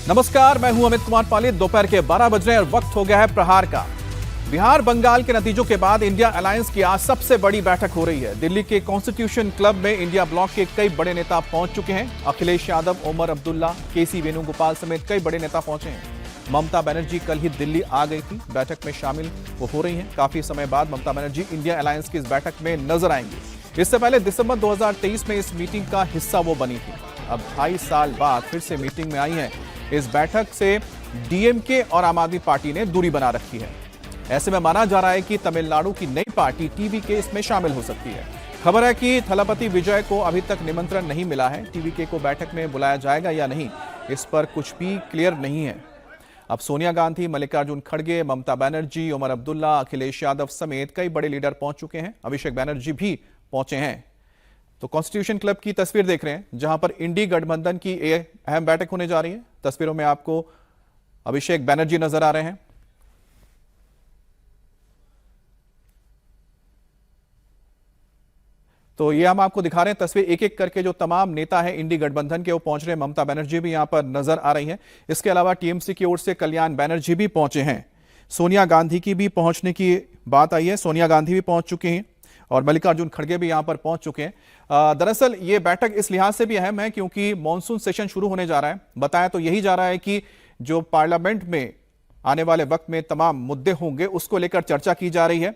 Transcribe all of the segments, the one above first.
नमस्कार, मैं हूं अमित कुमार पाली। दोपहर के 12 बज रहे हैं और वक्त हो गया है प्रहार का। बिहार बंगाल के नतीजों के बाद इंडिया अलायंस की आज सबसे बड़ी बैठक हो रही है। दिल्ली के कॉन्स्टिट्यूशन क्लब में इंडिया ब्लॉक के कई बड़े नेता पहुंच चुके हैं। अखिलेश यादव, ओमर अब्दुल्ला, केसी वेणुगोपाल समेत कई बड़े नेता पहुंचे हैं। ममता बनर्जी कल ही दिल्ली आ गई थी, बैठक में शामिल वो हो रही हैं। काफी समय बाद ममता बनर्जी इंडिया अलायंस की इस बैठक में नजर आएंगी। इससे पहले दिसंबर 2023 में इस मीटिंग का हिस्सा वो बनी थी। अब 2.5 साल बाद फिर से मीटिंग में आई हैं। इस बैठक से डीएमके और आम आदमी पार्टी ने दूरी बना रखी है। ऐसे में माना जा रहा है कि तमिलनाडु की नई पार्टी टीवीके इसमें शामिल हो सकती है। खबर है कि थलपति विजय को अभी तक निमंत्रण नहीं मिला है। टीवीके को बैठक में बुलाया जाएगा या नहीं, इस पर कुछ भी क्लियर नहीं है। अब सोनिया गांधी, मल्लिकार्जुन खड़गे, ममता बनर्जी, ओमर अब्दुल्ला, अखिलेश यादव समेत कई बड़े लीडर पहुंच चुके हैं। अभिषेक बनर्जी भी पहुंचे हैं। तो कॉन्स्टिट्यूशन क्लब की तस्वीर देख रहे हैं, जहां पर इंडी गठबंधन की अहम बैठक होने जा रही है। तस्वीरों में आपको अभिषेक बनर्जी नजर आ रहे हैं। तो ये हम आपको दिखा रहे हैं तस्वीर, एक एक करके जो तमाम नेता हैं इंडी गठबंधन के वो पहुंच रहे हैं। ममता बनर्जी भी यहां पर नजर आ रही हैं। इसके अलावा टीएमसी की ओर से कल्याण बनर्जी भी पहुंचे हैं। सोनिया गांधी की भी पहुंचने की बात आई है। सोनिया गांधी भी पहुंच चुकी हैं और मल्लिकार्जुन खड़गे भी यहां पर पहुंच चुके हैं। दरअसल ये बैठक इस लिहाज से भी अहम है क्योंकि मॉनसून सेशन शुरू होने जा रहा है। बताया तो यही जा रहा है कि जो पार्लियामेंट में आने वाले वक्त में तमाम मुद्दे होंगे उसको लेकर चर्चा की जा रही है।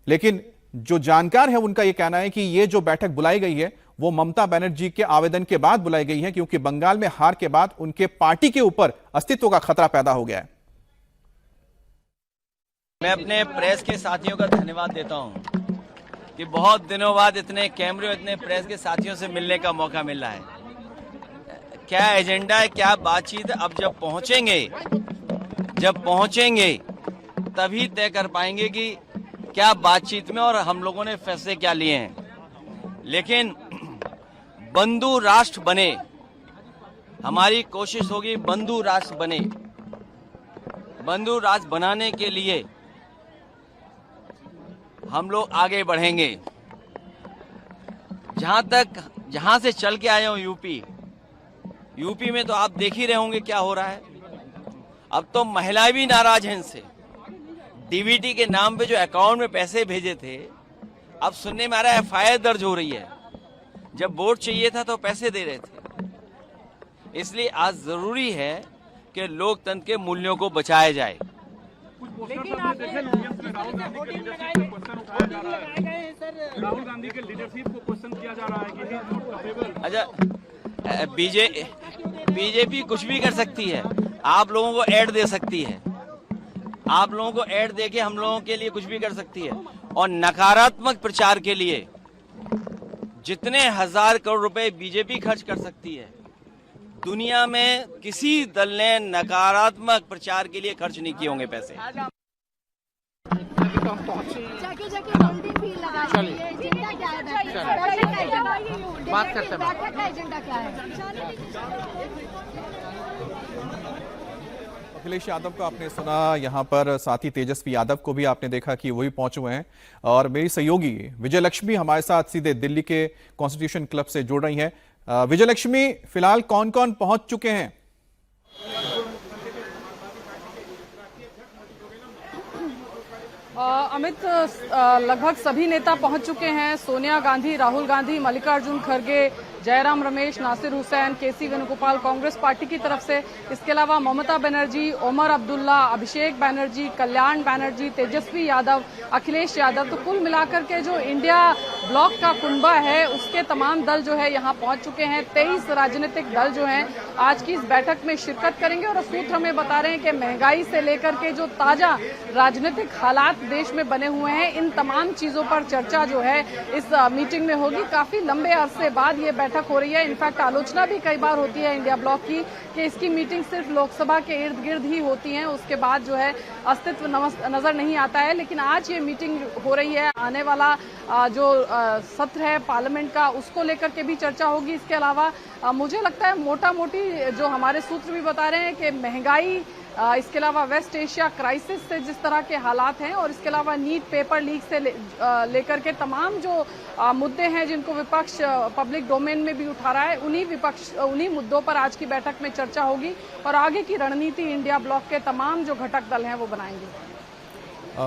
लेकिन जो जानकार है उनका यह कहना है कि ये जो बैठक बुलाई गई है वो ममता बनर्जी के आवेदन के बाद बुलाई गई है, क्योंकि बंगाल में हार के बाद उनके पार्टी के ऊपर अस्तित्व का खतरा पैदा हो गया है। मैं अपने प्रेस के साथियों का धन्यवाद देता हूं कि बहुत दिनों बाद इतने कैमरे, इतने प्रेस के साथियों से मिलने का मौका मिल रहा है। क्या एजेंडा है, क्या बातचीत है, अब जब पहुंचेंगे तभी तय कर पाएंगे कि क्या बातचीत में और हम लोगों ने फैसले क्या लिए हैं। लेकिन बंधु राष्ट्र बने, हमारी कोशिश होगी बंधु राष्ट्र बने। बंधु राष्ट्र बनाने के लिए हम लोग आगे बढ़ेंगे। जहां से चल के आए हो यूपी में तो आप देख ही रहे होंगे क्या हो रहा है। अब तो महिलाएं भी नाराज हैं इनसे। डीबीटी के नाम पे जो अकाउंट में पैसे भेजे थे, अब सुनने में आ रहा है एफआईआर दर्ज हो रही है। जब वोट चाहिए था तो पैसे दे रहे थे। इसलिए आज जरूरी है कि लोकतंत्र के मूल्यों को बचाया जाए। राहुल गांधी के लीडरशिप को क्वेश्चन किया जा रहा है कि अच्छा, बीजेपी कुछ भी कर सकती है, आप लोगों को ऐड दे सकती है, आप लोगों को ऐड देके हम लोगों के लिए कुछ भी कर सकती है। और नकारात्मक प्रचार के लिए जितने 1000 करोड़ रुपए बीजेपी खर्च कर सकती है, दुनिया में किसी दल ने नकारात्मक प्रचार के लिए खर्च नहीं किए होंगे पैसे। बात करते अखिलेश यादव को आपने सुना, यहां पर साथी तेजस्वी यादव को भी आपने देखा कि वही पहुंचे हुए हैं। और मेरी सहयोगी विजय लक्ष्मी हमारे साथ सीधे दिल्ली के कॉन्स्टिट्यूशन क्लब से जुड़ रही हैं। विजय लक्ष्मी, फिलहाल कौन कौन पहुंच चुके हैं? अमित, लगभग सभी नेता पहुंच चुके हैं। सोनिया गांधी, राहुल गांधी, मल्लिकार्जुन खड़गे, जयराम रमेश, नासिर हुसैन, केसी वेणुगोपाल कांग्रेस पार्टी की तरफ से। इसके अलावा ममता बनर्जी, ओमर अब्दुल्ला, अभिषेक बनर्जी, कल्याण बनर्जी, तेजस्वी यादव, अखिलेश यादव। तो कुल मिलाकर के जो इंडिया ब्लॉक का कुनबा है उसके तमाम दल जो है यहाँ पहुंच चुके हैं। 23 राजनीतिक दल जो हैं आज की इस बैठक में शिरकत करेंगे। और सूत्र हमें बता रहे हैं कि महंगाई से लेकर के जो ताजा राजनीतिक हालात देश में बने हुए हैं, इन तमाम चीजों पर चर्चा जो है इस मीटिंग में होगी। काफी लंबे अरसे बाद ये बैठक हो रही है। इनफैक्ट आलोचना भी कई बार होती है इंडिया ब्लॉक की कि इसकी मीटिंग सिर्फ लोकसभा के इर्द गिर्द ही होती है, उसके बाद जो है अस्तित्व नजर नहीं आता है। लेकिन आज ये मीटिंग हो रही है। आने वाला जो सत्र है पार्लियामेंट का, उसको लेकर के भी चर्चा होगी। इसके अलावा मुझे लगता है मोटा मोटी जो हमारे सूत्र भी बता रहे हैं कि महंगाई इसके अलावा वेस्ट एशिया क्राइसिस से जिस तरह के हालात हैं, और इसके अलावा नीट पेपर लीक से लेकर के तमाम जो मुद्दे हैं जिनको विपक्ष पब्लिक डोमेन में भी उठा रहा है, उन्हीं मुद्दों पर आज की बैठक में चर्चा होगी और आगे की रणनीति इंडिया ब्लॉक के तमाम जो घटक दल हैं वो बनाएंगे।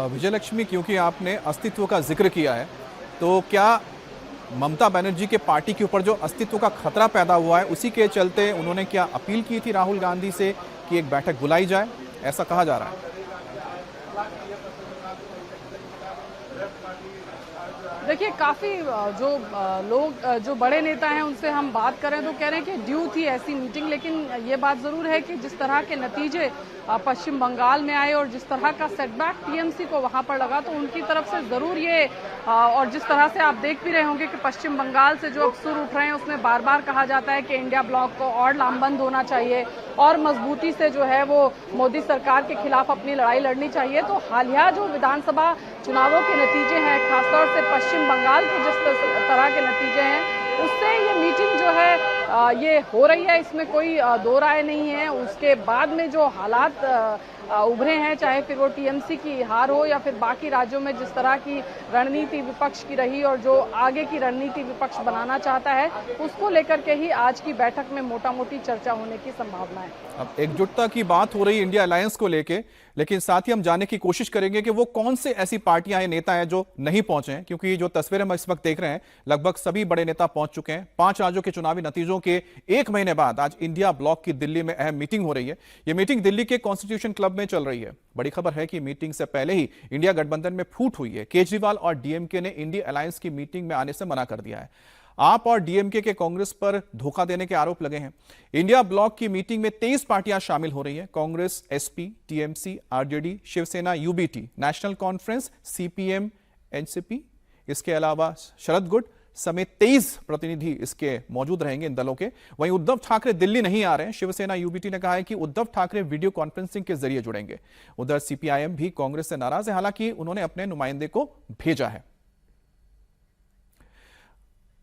विजयलक्ष्मी, क्योंकि आपने अस्तित्व का जिक्र किया है, तो क्या ममता बनर्जी के पार्टी के ऊपर जो अस्तित्व का खतरा पैदा हुआ है, उसी के चलते उन्होंने क्या अपील की थी राहुल गांधी से कि एक बैठक बुलाई जाए, ऐसा कहा जा रहा है? देखिए, काफी जो लोग जो बड़े नेता हैं उनसे हम बात करें तो कह रहे हैं कि ड्यू थी ऐसी मीटिंग, लेकिन ये बात जरूर है कि जिस तरह के नतीजे पश्चिम बंगाल में आए और जिस तरह का सेटबैक टीएमसी को वहां पर लगा, तो उनकी तरफ से जरूर ये और जिस तरह से आप देख भी रहे होंगे कि पश्चिम बंगाल से जो अब सुर उठ रहे हैं उसमें बार बार कहा जाता है कि इंडिया ब्लॉक को और लामबंद होना चाहिए और मजबूती से जो है वो मोदी सरकार के खिलाफ अपनी लड़ाई लड़नी चाहिए। तो हालिया जो विधानसभा चुनावों के नतीजे हैं, खासतौर से पश्चिम बंगाल के जिस तरह के नतीजे हैं, उससे ये मीटिंग जो है ये हो रही है, इसमें कोई दो राय नहीं है। उसके बाद में जो हालात उभरे हैं, चाहे फिर वो टीएमसी की हार हो या फिर बाकी राज्यों में जिस तरह की रणनीति विपक्ष की रही और जो आगे की रणनीति विपक्ष बनाना चाहता है, उसको लेकर के ही आज की बैठक में मोटा मोटी चर्चा होने की संभावना है। अब एकजुटता की बात हो रही है इंडिया अलायंस को लेके, लेकिन साथ ही हम जानने की कोशिश करेंगे कि वो कौन से ऐसी पार्टियां हैं, नेता हैं जो नहीं पहुंचे हैं, क्योंकि जो तस्वीरें हम इस वक्त देख रहे हैं लगभग सभी बड़े नेता पहुंच चुके हैं। 5 राज्यों के चुनावी नतीजों के 1 महीने बाद आज इंडिया ब्लॉक की दिल्ली में अहम मीटिंग हो रही है। यह मीटिंग दिल्ली के कॉन्स्टिट्यूशन क्लब में चल रही है। बड़ी खबर है कि मीटिंग से पहले ही इंडिया गठबंधन में फूट हुई है। केजरीवाल और डीएमके ने इंडिया अलायंस की मीटिंग में आने से मना कर दिया है। आप और डीएमके के कांग्रेस पर धोखा देने के आरोप लगे हैं। इंडिया ब्लॉक की मीटिंग में 23 पार्टियां शामिल हो रही हैं। Congress, SP, TMC, RJD, Shiv Sena, UBT, National Conference, CPM, NCP, इसके अलावा शरद गुट समेत 23 प्रतिनिधि इसके मौजूद रहेंगे इन दलों के। वहीं उद्धव ठाकरे दिल्ली नहीं आ रहे हैं। शिवसेना, यूबीटी ने कहा है कि उद्धव ठाकरे वीडियो कॉन्फ्रेंसिंग के जरिए जुड़ेंगे। उधर सीपीआईएम भी कांग्रेस से नाराज है, हालांकि उन्होंने अपने नुमाइंदे को भेजा है।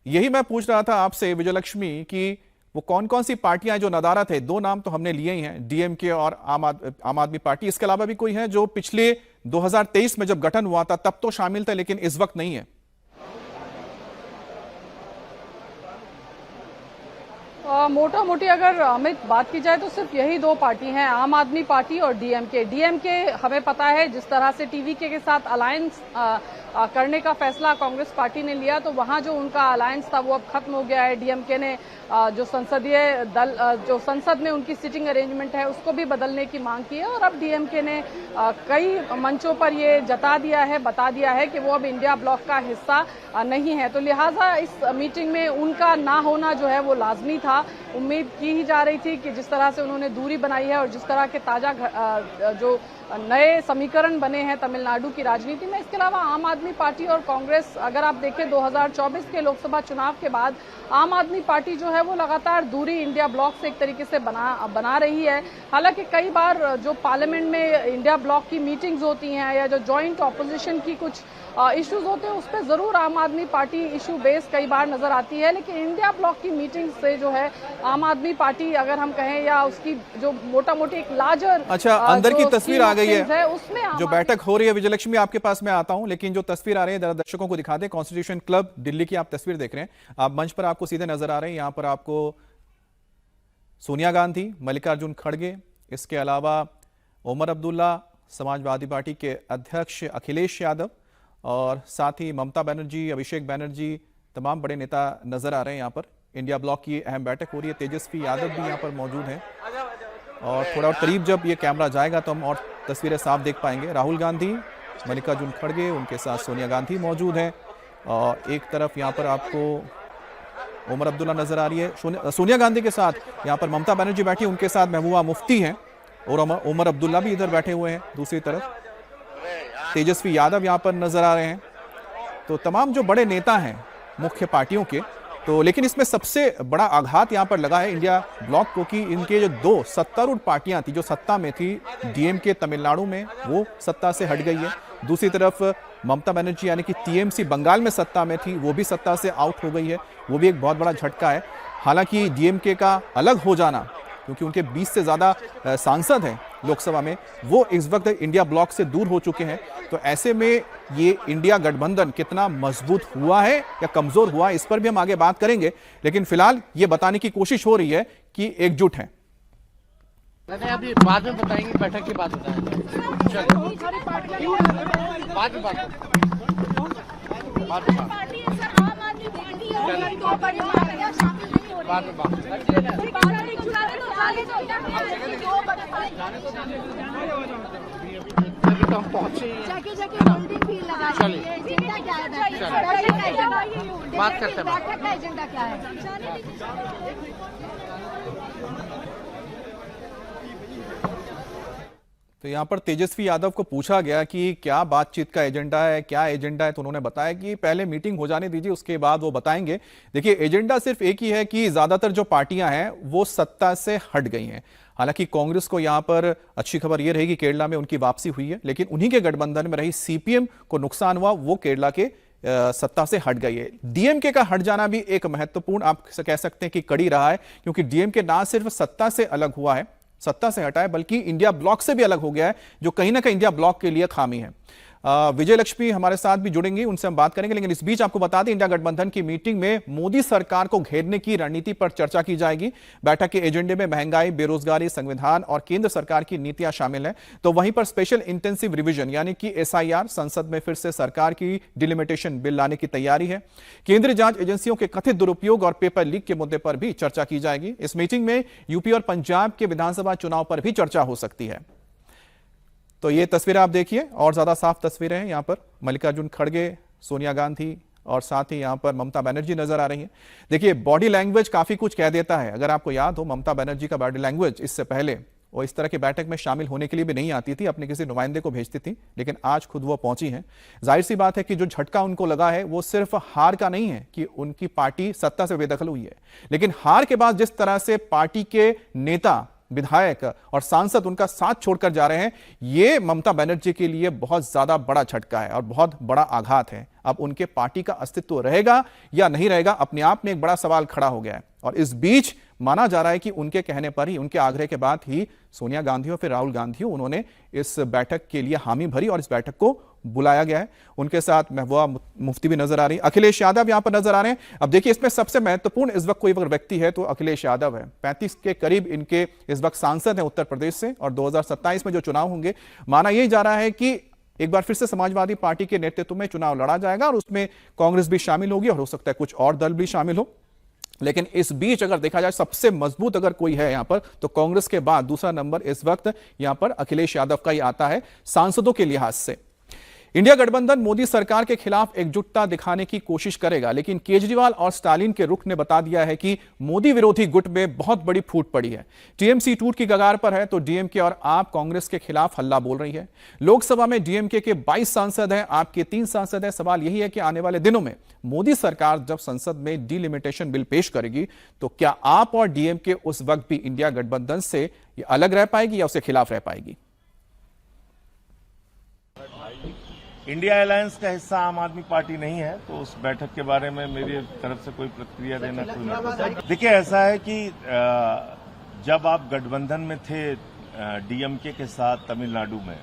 यही मैं पूछ रहा था आपसे विजयलक्ष्मी कि वो कौन कौन सी पार्टियां जो नदारत है। 2 नाम तो हमने लिए ही हैं, डीएमके और आम आदमी पार्टी। इसके अलावा भी कोई है जो पिछले 2023 में जब गठन हुआ था तब तो शामिल थे लेकिन इस वक्त नहीं है? मोटा मोटी अगर अमित बात की जाए तो सिर्फ यही 2 पार्टी हैं, आम आदमी पार्टी और डीएमके। डीएमके हमें पता है जिस तरह से टीवीके के साथ अलायंस करने का फैसला कांग्रेस पार्टी ने लिया, तो वहां जो उनका अलायंस था वो अब खत्म हो गया है। डीएमके ने जो संसदीय दल जो संसद में उनकी सीटिंग अरेंजमेंट है उसको भी बदलने की मांग की है और अब डीएमके ने कई मंचों पर ये बता दिया है कि वो अब इंडिया ब्लॉक का हिस्सा नहीं है। तो लिहाजा इस मीटिंग में उनका ना होना जो है वो लाजमी था। उम्मीद की ही जा रही थी कि जिस तरह से उन्होंने दूरी बनाई है और जिस तरह के ताजा जो नए समीकरण बने हैं तमिलनाडु की राजनीति में, इसके अलावा आम आदमी पार्टी और कांग्रेस, अगर आप देखें 2024 के लोकसभा चुनाव के बाद आम आदमी पार्टी जो है वो लगातार दूरी इंडिया ब्लॉक से एक तरीके से बना रही है। हालांकि कई बार जो पार्लियामेंट में इंडिया ब्लॉक की मीटिंग्स होती हैं या जो जॉइंट ऑपोजिशन की कुछ इश्यूज होते हैं उस पर जरूर आम आदमी पार्टी इशू बेस कई बार नजर आती है, लेकिन इंडिया ब्लॉक की मीटिंग से जो है आम आदमी पार्टी अगर हम कहें या उसकी जो मोटा मोटी एक लार्जर अंदर की तस्वीर आ गई है उसमें जो बैठक हो रही है। विजयलक्ष्मी, आपके पास मैं आता हूं, लेकिन जो तस्वीर आ रही है जरा दर्शकों को दिखा दें। कॉन्स्टिट्यूशन क्लब दिल्ली की आप तस्वीर देख रहे हैं। आप मंच पर आपको सीधे नजर आ रहे हैं। यहां पर आपको सोनिया गांधी, मल्लिकार्जुन खड़गे, इसके अलावा ओमर अब्दुल्ला, समाजवादी पार्टी के अध्यक्ष अखिलेश यादव और साथ ही ममता बनर्जी, अभिषेक बनर्जी, तमाम बड़े नेता नजर आ रहे हैं। यहाँ पर इंडिया ब्लॉक की अहम बैठक हो रही है। तेजस्वी यादव भी यहाँ पर मौजूद हैं और थोड़ा और करीब जब ये कैमरा जाएगा तो हम और तस्वीरें साफ देख पाएंगे। राहुल गांधी, मल्लिकार्जुन खड़गे, उनके साथ सोनिया गांधी मौजूद हैं और एक तरफ यहाँ पर आपको ओमर अब्दुल्ला नजर आ रही है। सोनिया गांधी के साथ यहाँ पर ममता बनर्जी बैठी, उनके साथ महबूबा मुफ्ती हैं और ओमर अब्दुल्ला भी इधर बैठे हुए हैं। दूसरी तरफ तेजस्वी यादव यहाँ पर नजर आ रहे हैं। तो तमाम जो बड़े नेता हैं मुख्य पार्टियों के, तो लेकिन इसमें सबसे बड़ा आघात यहाँ पर लगा है इंडिया ब्लॉक को कि इनके जो 2 सत्तारूढ़ पार्टियां थी जो सत्ता में थी, डीएमके तमिलनाडु में, वो सत्ता से हट गई है। दूसरी तरफ ममता बनर्जी यानी कि टीएमसी बंगाल में सत्ता में थी, वो भी सत्ता से आउट हो गई है। वो भी एक बहुत बड़ा झटका है। हालांकि डीएमके का अलग हो जाना, क्योंकि उनके 20 से ज्यादा सांसद हैं, लोकसभा में, वो इस वक्त इंडिया ब्लॉक से दूर हो चुके हैं। तो ऐसे में ये इंडिया गठबंधन कितना मजबूत हुआ है या कमजोर हुआ है, इस पर भी हम आगे बात करेंगे। लेकिन फिलहाल ये बताने की कोशिश हो रही है कि एकजुट है। नहीं, अभी बाद में बताएंगे, बैठक के बाद बताएंगे। बाद हम पहुंचे, बात करते हैं। तो यहां पर तेजस्वी यादव को पूछा गया कि क्या बातचीत का एजेंडा है, क्या एजेंडा है, तो उन्होंने बताया कि पहले मीटिंग हो जाने दीजिए, उसके बाद वो बताएंगे। देखिए, एजेंडा सिर्फ एक ही है कि ज्यादातर जो पार्टियां हैं वो सत्ता से हट गई हैं। हालांकि कांग्रेस को यहां पर अच्छी खबर यह रहेगी, केरला में उनकी वापसी हुई है, लेकिन उन्हीं के गठबंधन में रही सीपीएम को नुकसान हुआ, वो केरला के सत्ता से हट गई है। डीएमके का हट जाना भी एक महत्वपूर्ण, आप कह सकते हैं कि कड़ी रहा है, क्योंकि डीएमके ना सिर्फ सत्ता से अलग हुआ है, सत्ता से हटा है, बल्कि इंडिया ब्लॉक से भी अलग हो गया है, जो कहीं ना कहीं इंडिया ब्लॉक के लिए खामी है। विजय लक्ष्मी हमारे साथ भी जुड़ेंगी, उनसे हम बात करेंगे। लेकिन इस बीच आपको बता दें, इंडिया गठबंधन की मीटिंग में मोदी सरकार को घेरने की रणनीति पर चर्चा की जाएगी। बैठक के एजेंडे में महंगाई, बेरोजगारी, संविधान और केंद्र सरकार की नीतियां शामिल हैं। तो वहीं पर स्पेशल इंटेंसिव रिवीजन यानी कि एसआईआर, संसद में फिर से सरकार की डिलिमिटेशन बिल लाने की तैयारी है। केंद्रीय जांच एजेंसियों के कथित दुरुपयोग और पेपर लीक के मुद्दे पर भी चर्चा की जाएगी। इस मीटिंग में यूपी और पंजाब के विधानसभा चुनाव पर भी चर्चा हो सकती है। तो ये तस्वीरें आप देखिए, और ज्यादा साफ तस्वीरें हैं। यहां पर मल्लिकार्जुन खड़गे, सोनिया गांधी और साथ ही यहां पर ममता बनर्जी नजर आ रही हैं। देखिए, बॉडी लैंग्वेज काफी कुछ कह देता है। अगर आपको याद हो, ममता बनर्जी का बॉडी लैंग्वेज इससे पहले वो इस तरह की बैठक में शामिल होने के लिए भी नहीं आती थी, अपने किसी नुमाइंदे को भेजती थी, लेकिन आज खुद वो पहुंची हैं। जाहिर सी बात है कि जो झटका उनको लगा है वो सिर्फ हार का नहीं है कि उनकी पार्टी सत्ता से बेदखल हुई है, लेकिन हार के बाद जिस तरह से पार्टी के नेता, विधायक और सांसद उनका साथ छोड़कर जा रहे हैं, ये ममता बनर्जी के लिए बहुत ज्यादा बड़ा झटका है और बहुत बड़ा आघात है। अब उनके पार्टी का अस्तित्व रहेगा या नहीं रहेगा, अपने आप में एक बड़ा सवाल खड़ा हो गया है। और इस बीच माना जा रहा है कि उनके कहने पर ही, उनके आग्रह के बाद ही सोनिया गांधी और फिर राहुल गांधी उन्होंने इस बैठक के लिए हामी भरी और इस बैठक को बुलाया गया है। उनके साथ महबूबा मुफ्ती भी नजर आ रही है, अखिलेश यादव यहां पर नजर आ रहे हैं। अब देखिए, इसमें सबसे महत्वपूर्ण इस वक्त कोई व्यक्ति है तो अखिलेश यादव है। 35 के करीब इनके इस वक्त सांसद हैं उत्तर प्रदेश से, और 2027 में जो चुनाव होंगे, माना यही जा रहा है कि एक बार फिर से समाजवादी पार्टी के नेतृत्व में चुनाव लड़ा जाएगा और उसमें कांग्रेस भी शामिल होगी और हो सकता है कुछ और दल भी शामिल हो। लेकिन इस बीच अगर देखा जाए, सबसे मजबूत अगर कोई है यहां पर, तो कांग्रेस के बाद दूसरा नंबर इस वक्त यहां पर अखिलेश यादव का ही आता है सांसदों के लिहाज से। इंडिया गठबंधन मोदी सरकार के खिलाफ एकजुटता दिखाने की कोशिश करेगा, लेकिन केजरीवाल और स्टालिन के रुख ने बता दिया है कि मोदी विरोधी गुट में बहुत बड़ी फूट पड़ी है। टीएमसी टूट की कगार पर है तो डीएमके और आप कांग्रेस के खिलाफ हल्ला बोल रही है। लोकसभा में डीएमके के 22 सांसद हैं, आपके 3 सांसद हैं। सवाल यही है कि आने वाले दिनों में मोदी सरकार जब संसद में डिलिमिटेशन बिल पेश करेगी, तो क्या आप और डीएमके उस वक्त भी इंडिया गठबंधन से अलग रह पाएगी या उसके खिलाफ रह पाएगी? इंडिया अलायंस का हिस्सा आम आदमी पार्टी नहीं है, तो उस बैठक के बारे में मेरी तरफ से कोई प्रतिक्रिया देना कोई नहीं। देखिए, ऐसा है कि जब आप गठबंधन में थे डीएमके के साथ तमिलनाडु में,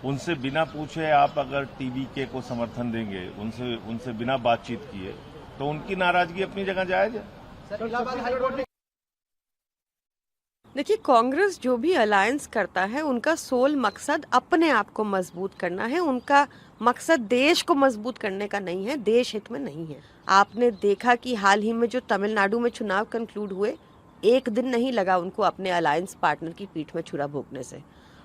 उनसे बिना पूछे आप अगर टीवीके को समर्थन देंगे, उनसे बिना बातचीत किए, तो उनकी नाराजगी अपनी जगह जायज है। देखिए, कांग्रेस जो भी अलायंस करता है, उनका सोल मकसद अपने आप को मजबूत करना है। उनका मकसद देश को मजबूत करने का नहीं है, देश हित में नहीं है। आपने देखा कि हाल ही में जो तमिलनाडु में चुनाव कंक्लूड हुए, एक दिन नहीं लगा उनको अपने अलायंस पार्टनर की पीठ में छुरा भोंकने से।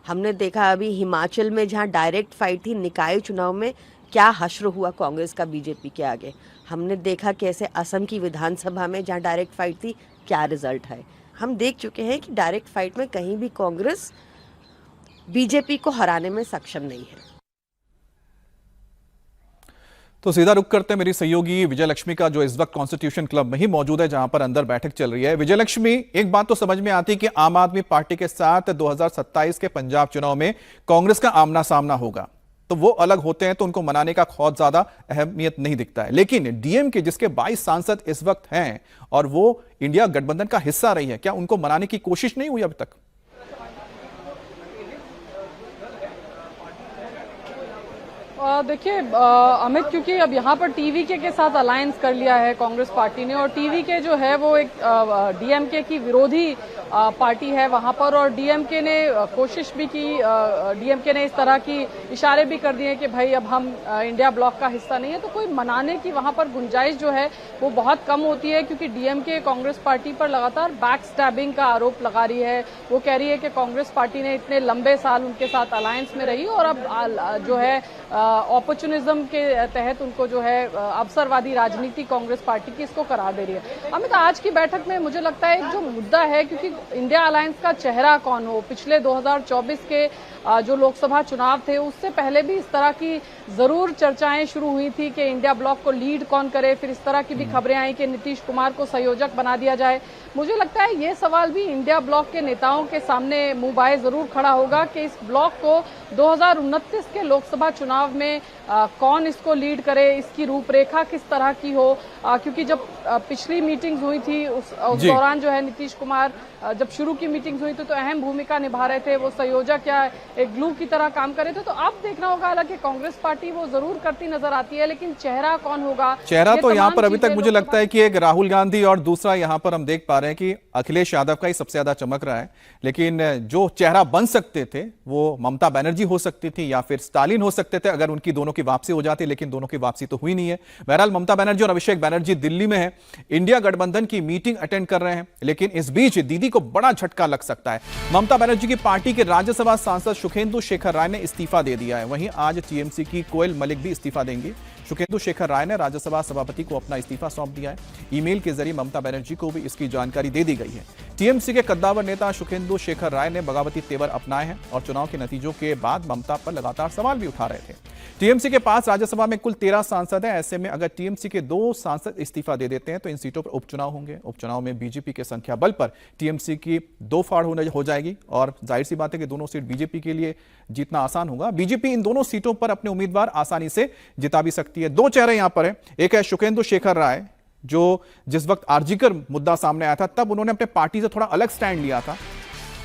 हमने देखा अभी हिमाचल में जहां डायरेक्ट फाइट थी निकाय चुनाव में, क्या हश्र हुआ कांग्रेस का बीजेपी के आगे। हमने देखा कैसे असम की विधानसभा में जहां डायरेक्ट फाइट थी, क्या रिजल्ट है। हम देख चुके हैं कि डायरेक्ट फाइट में कहीं भी कांग्रेस बीजेपी को हराने में सक्षम नहीं है। तो सीधा रुक करते हैं मेरी सहयोगी विजय लक्ष्मी का, जो इस वक्त कॉन्स्टिट्यूशन क्लब में ही मौजूद है, जहां पर अंदर बैठक चल रही है। विजय लक्ष्मी, एक बात तो समझ में आती है कि आम आदमी पार्टी के साथ 2027 के पंजाब चुनाव में कांग्रेस का आमना सामना होगा, तो वो अलग होते हैं तो उनको मनाने का बहुत ज्यादा अहमियत नहीं दिखता है। लेकिन डीएमके जिसके 22 सांसद इस वक्त हैं और वो इंडिया गठबंधन का हिस्सा रही है, क्या उनको मनाने की कोशिश नहीं हुई अब तक? देखिए अमित, क्योंकि अब यहाँ पर टीवीके के साथ अलायंस कर लिया है कांग्रेस पार्टी ने, और टीवीके जो है वो एक डीएमके की विरोधी पार्टी है वहां पर, और डीएमके ने कोशिश भी की, डीएमके ने इस तरह की इशारे भी कर दिए कि भाई अब हम इंडिया ब्लॉक का हिस्सा नहीं है, तो कोई मनाने की वहां पर गुंजाइश जो है वो बहुत कम होती है, क्योंकि डीएमके कांग्रेस पार्टी पर लगातार बैक स्टैबिंग का आरोप लगा रही है। वो कह रही है कि कांग्रेस पार्टी ने इतने लंबे साल उनके साथ अलायंस में रही और अब जो है ऑपर्चुनिज्म के तहत उनको जो है अवसरवादी राजनीति कांग्रेस पार्टी की इसको करार दे रही है। अमित, आज की बैठक में मुझे लगता है एक जो मुद्दा है, क्योंकि इंडिया अलायंस का चेहरा कौन हो, पिछले 2024 के जो लोकसभा चुनाव थे उससे पहले भी इस तरह की जरूर चर्चाएं शुरू हुई थी कि इंडिया ब्लॉक को लीड कौन करे, फिर इस तरह की भी खबरें आई कि नीतीश कुमार को संयोजक बना दिया जाए। मुझे लगता है ये सवाल भी इंडिया ब्लॉक के नेताओं के सामने मुंह बाए जरूर खड़ा होगा कि इस ब्लॉक को 2029 के लोकसभा चुनाव में कौन इसको लीड करे, इसकी रूपरेखा किस तरह की हो, क्योंकि जब पिछली मीटिंग्स हुई थी उस दौरान जो है नीतीश कुमार जब शुरू की मीटिंग्स हुई थी तो अहम भूमिका निभा रहे थे, वो संयोजक या एक ग्लू की तरह काम कर रहे थे। तो अब देखना होगा, हालांकि कांग्रेस पार्टी वो जरूर करती नजर आती है, लेकिन चेहरा कौन होगा, चेहरा तो यहाँ पर अभी तक मुझे लगता है कि एक राहुल गांधी, और दूसरा यहाँ पर हम देख पा रहे हैं कि अखिलेश यादव का ही सबसे ज्यादा चमक रहा है। लेकिन जो चेहरा बन सकते थे वो ममता बनर्जी हो सकती थी या फिर स्टालिन हो सकते थे अगर उनकी दोनों की वापसी हो जाती, लेकिन दोनों की वापसी तो हुई नहीं है। बहरहाल ममता बनर्जी और अभिषेक बनर्जी दिल्ली में है, इंडिया गठबंधन की मीटिंग अटेंड कर रहे हैं, लेकिन इस बीच दीदी को बड़ा झटका लग सकता है। ममता बनर्जी की पार्टी के राज्यसभा सांसद सुखेंदु शेखर राय ने इस्तीफा दे दिया है। वहीं आज टीएमसी की कोयल मलिक भी इस्तीफा देंगी। सुखेंदु शेखर राय ने राज्यसभा सभापति को अपना इस्तीफा सौंप दिया है। ईमेल के जरिए ममता बनर्जी को भी इसकी जानकारी दे दी गई है। टीएमसी के कद्दावर नेता सुखेंदु शेखर राय ने बगावती तेवर अपनाए हैं और चुनाव के नतीजों के बाद ममता पर लगातार सवाल भी उठा रहे थे। टीएमसी के पास राज्यसभा में कुल 13 सांसद हैं। ऐसे में अगर टीएमसी के 2 सांसद इस्तीफा दे देते हैं तो इन सीटों पर उपचुनाव होंगे। उपचुनाव में बीजेपी के संख्या बल पर टीएमसी की 2 फाड़ हो जाएगी और जाहिर सी बात है कि दोनों सीट बीजेपी के लिए जीतना आसान होगा। बीजेपी इन दोनों सीटों पर अपने उम्मीदवार आसानी से जिता भी सकती है। 2 चेहरे यहां पर हैं। एक है सुखेंदु शेखर राय, जो जिस वक्त आरजीकर मुद्दा सामने आया था तब उन्होंने अपने पार्टी से थोड़ा अलग स्टैंड लिया था,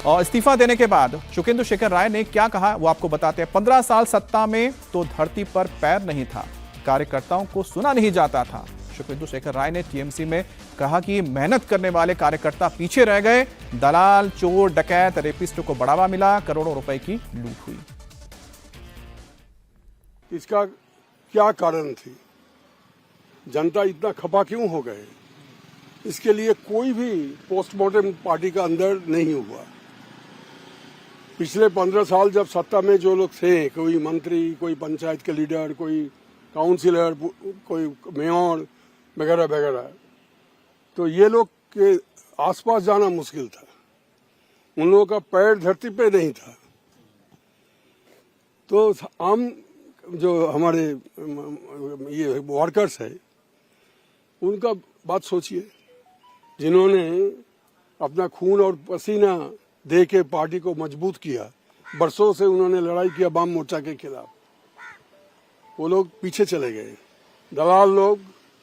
और इस्तीफा देने के बाद सुखेंदु शेखर राय ने क्या कहा वो आपको बताते हैं। 15 साल सत्ता में तो धरती पर पैर नहीं था, कार्यकर्ताओं को सुना नहीं जाता था। सुखेंदु शेखर राय ने टीएमसी में कहा कि मेहनत करने वाले कार्यकर्ता पीछे रह गए, दलाल, चोर, डकैत, रेपिस्टों को बढ़ावा मिला, करोड़ों रुपए की लूट हुई। इसका क्या कारण थी, जनता इतना खपा क्यों हो गए, इसके लिए कोई भी पोस्टमार्टम पार्टी का अंदर नहीं हुआ। पिछले 15 साल जब सत्ता में जो लोग थे, कोई मंत्री, कोई पंचायत के लीडर, कोई काउंसिलर, कोई मेयर वगैरह वगैरह, तो ये लोग के आसपास जाना मुश्किल था, उन लोगों का पैर धरती पे नहीं था। तो आम जो हमारे ये वर्कर्स है उनका बात सोचिए, जिन्होंने अपना खून और पसीना दे के पार्टी को मजबूत किया, बरसों से उन्होंने लड़ाई किया वाम मोर्चा के खिलाफ, वो लोग पीछे चले गए। दलाल लोग,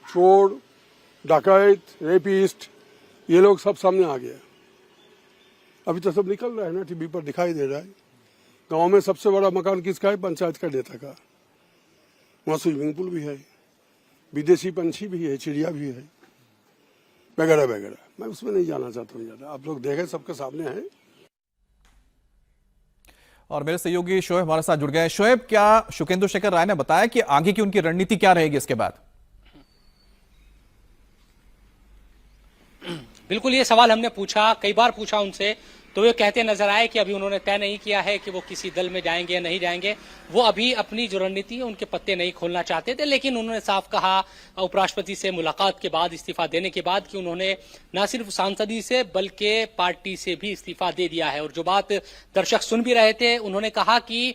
चोर, डकैत, रेपिस्ट, ये लोग सब सामने आ गया। अभी तो सब निकल रहा है ना, टीवी पर दिखाई दे रहा है। गांव में सबसे बड़ा मकान किसका है? पंचायत का नेता का। वहाँ स्विमिंग पूल भी है, विदेशी पंछी भी है, चिड़िया भी है, वगैरह वगैरह। मैं उसमें नहीं जाना चाहता हूँ ज़्यादा, आप लोग देखें, सबके सामने है। और मेरे सहयोगी शोएब हमारे साथ जुड़ गए। शोएब, क्या सुखेंदु शेखर राय ने बताया कि आगे की उनकी रणनीति क्या रहेगी इसके बाद? बिल्कुल, ये सवाल हमने पूछा, कई बार पूछा उनसे, तो वे कहते नजर आए कि अभी उन्होंने तय नहीं किया है कि वो किसी दल में जाएंगे या नहीं जाएंगे। वो अभी अपनी जो रणनीति है उनके पत्ते नहीं खोलना चाहते थे, लेकिन उन्होंने साफ कहा उपराष्ट्रपति से मुलाकात के बाद, इस्तीफा देने के बाद, कि उन्होंने न सिर्फ सांसदी से बल्कि पार्टी से भी इस्तीफा दे दिया है। और जो बात दर्शक सुन भी रहे थे, उन्होंने कहा कि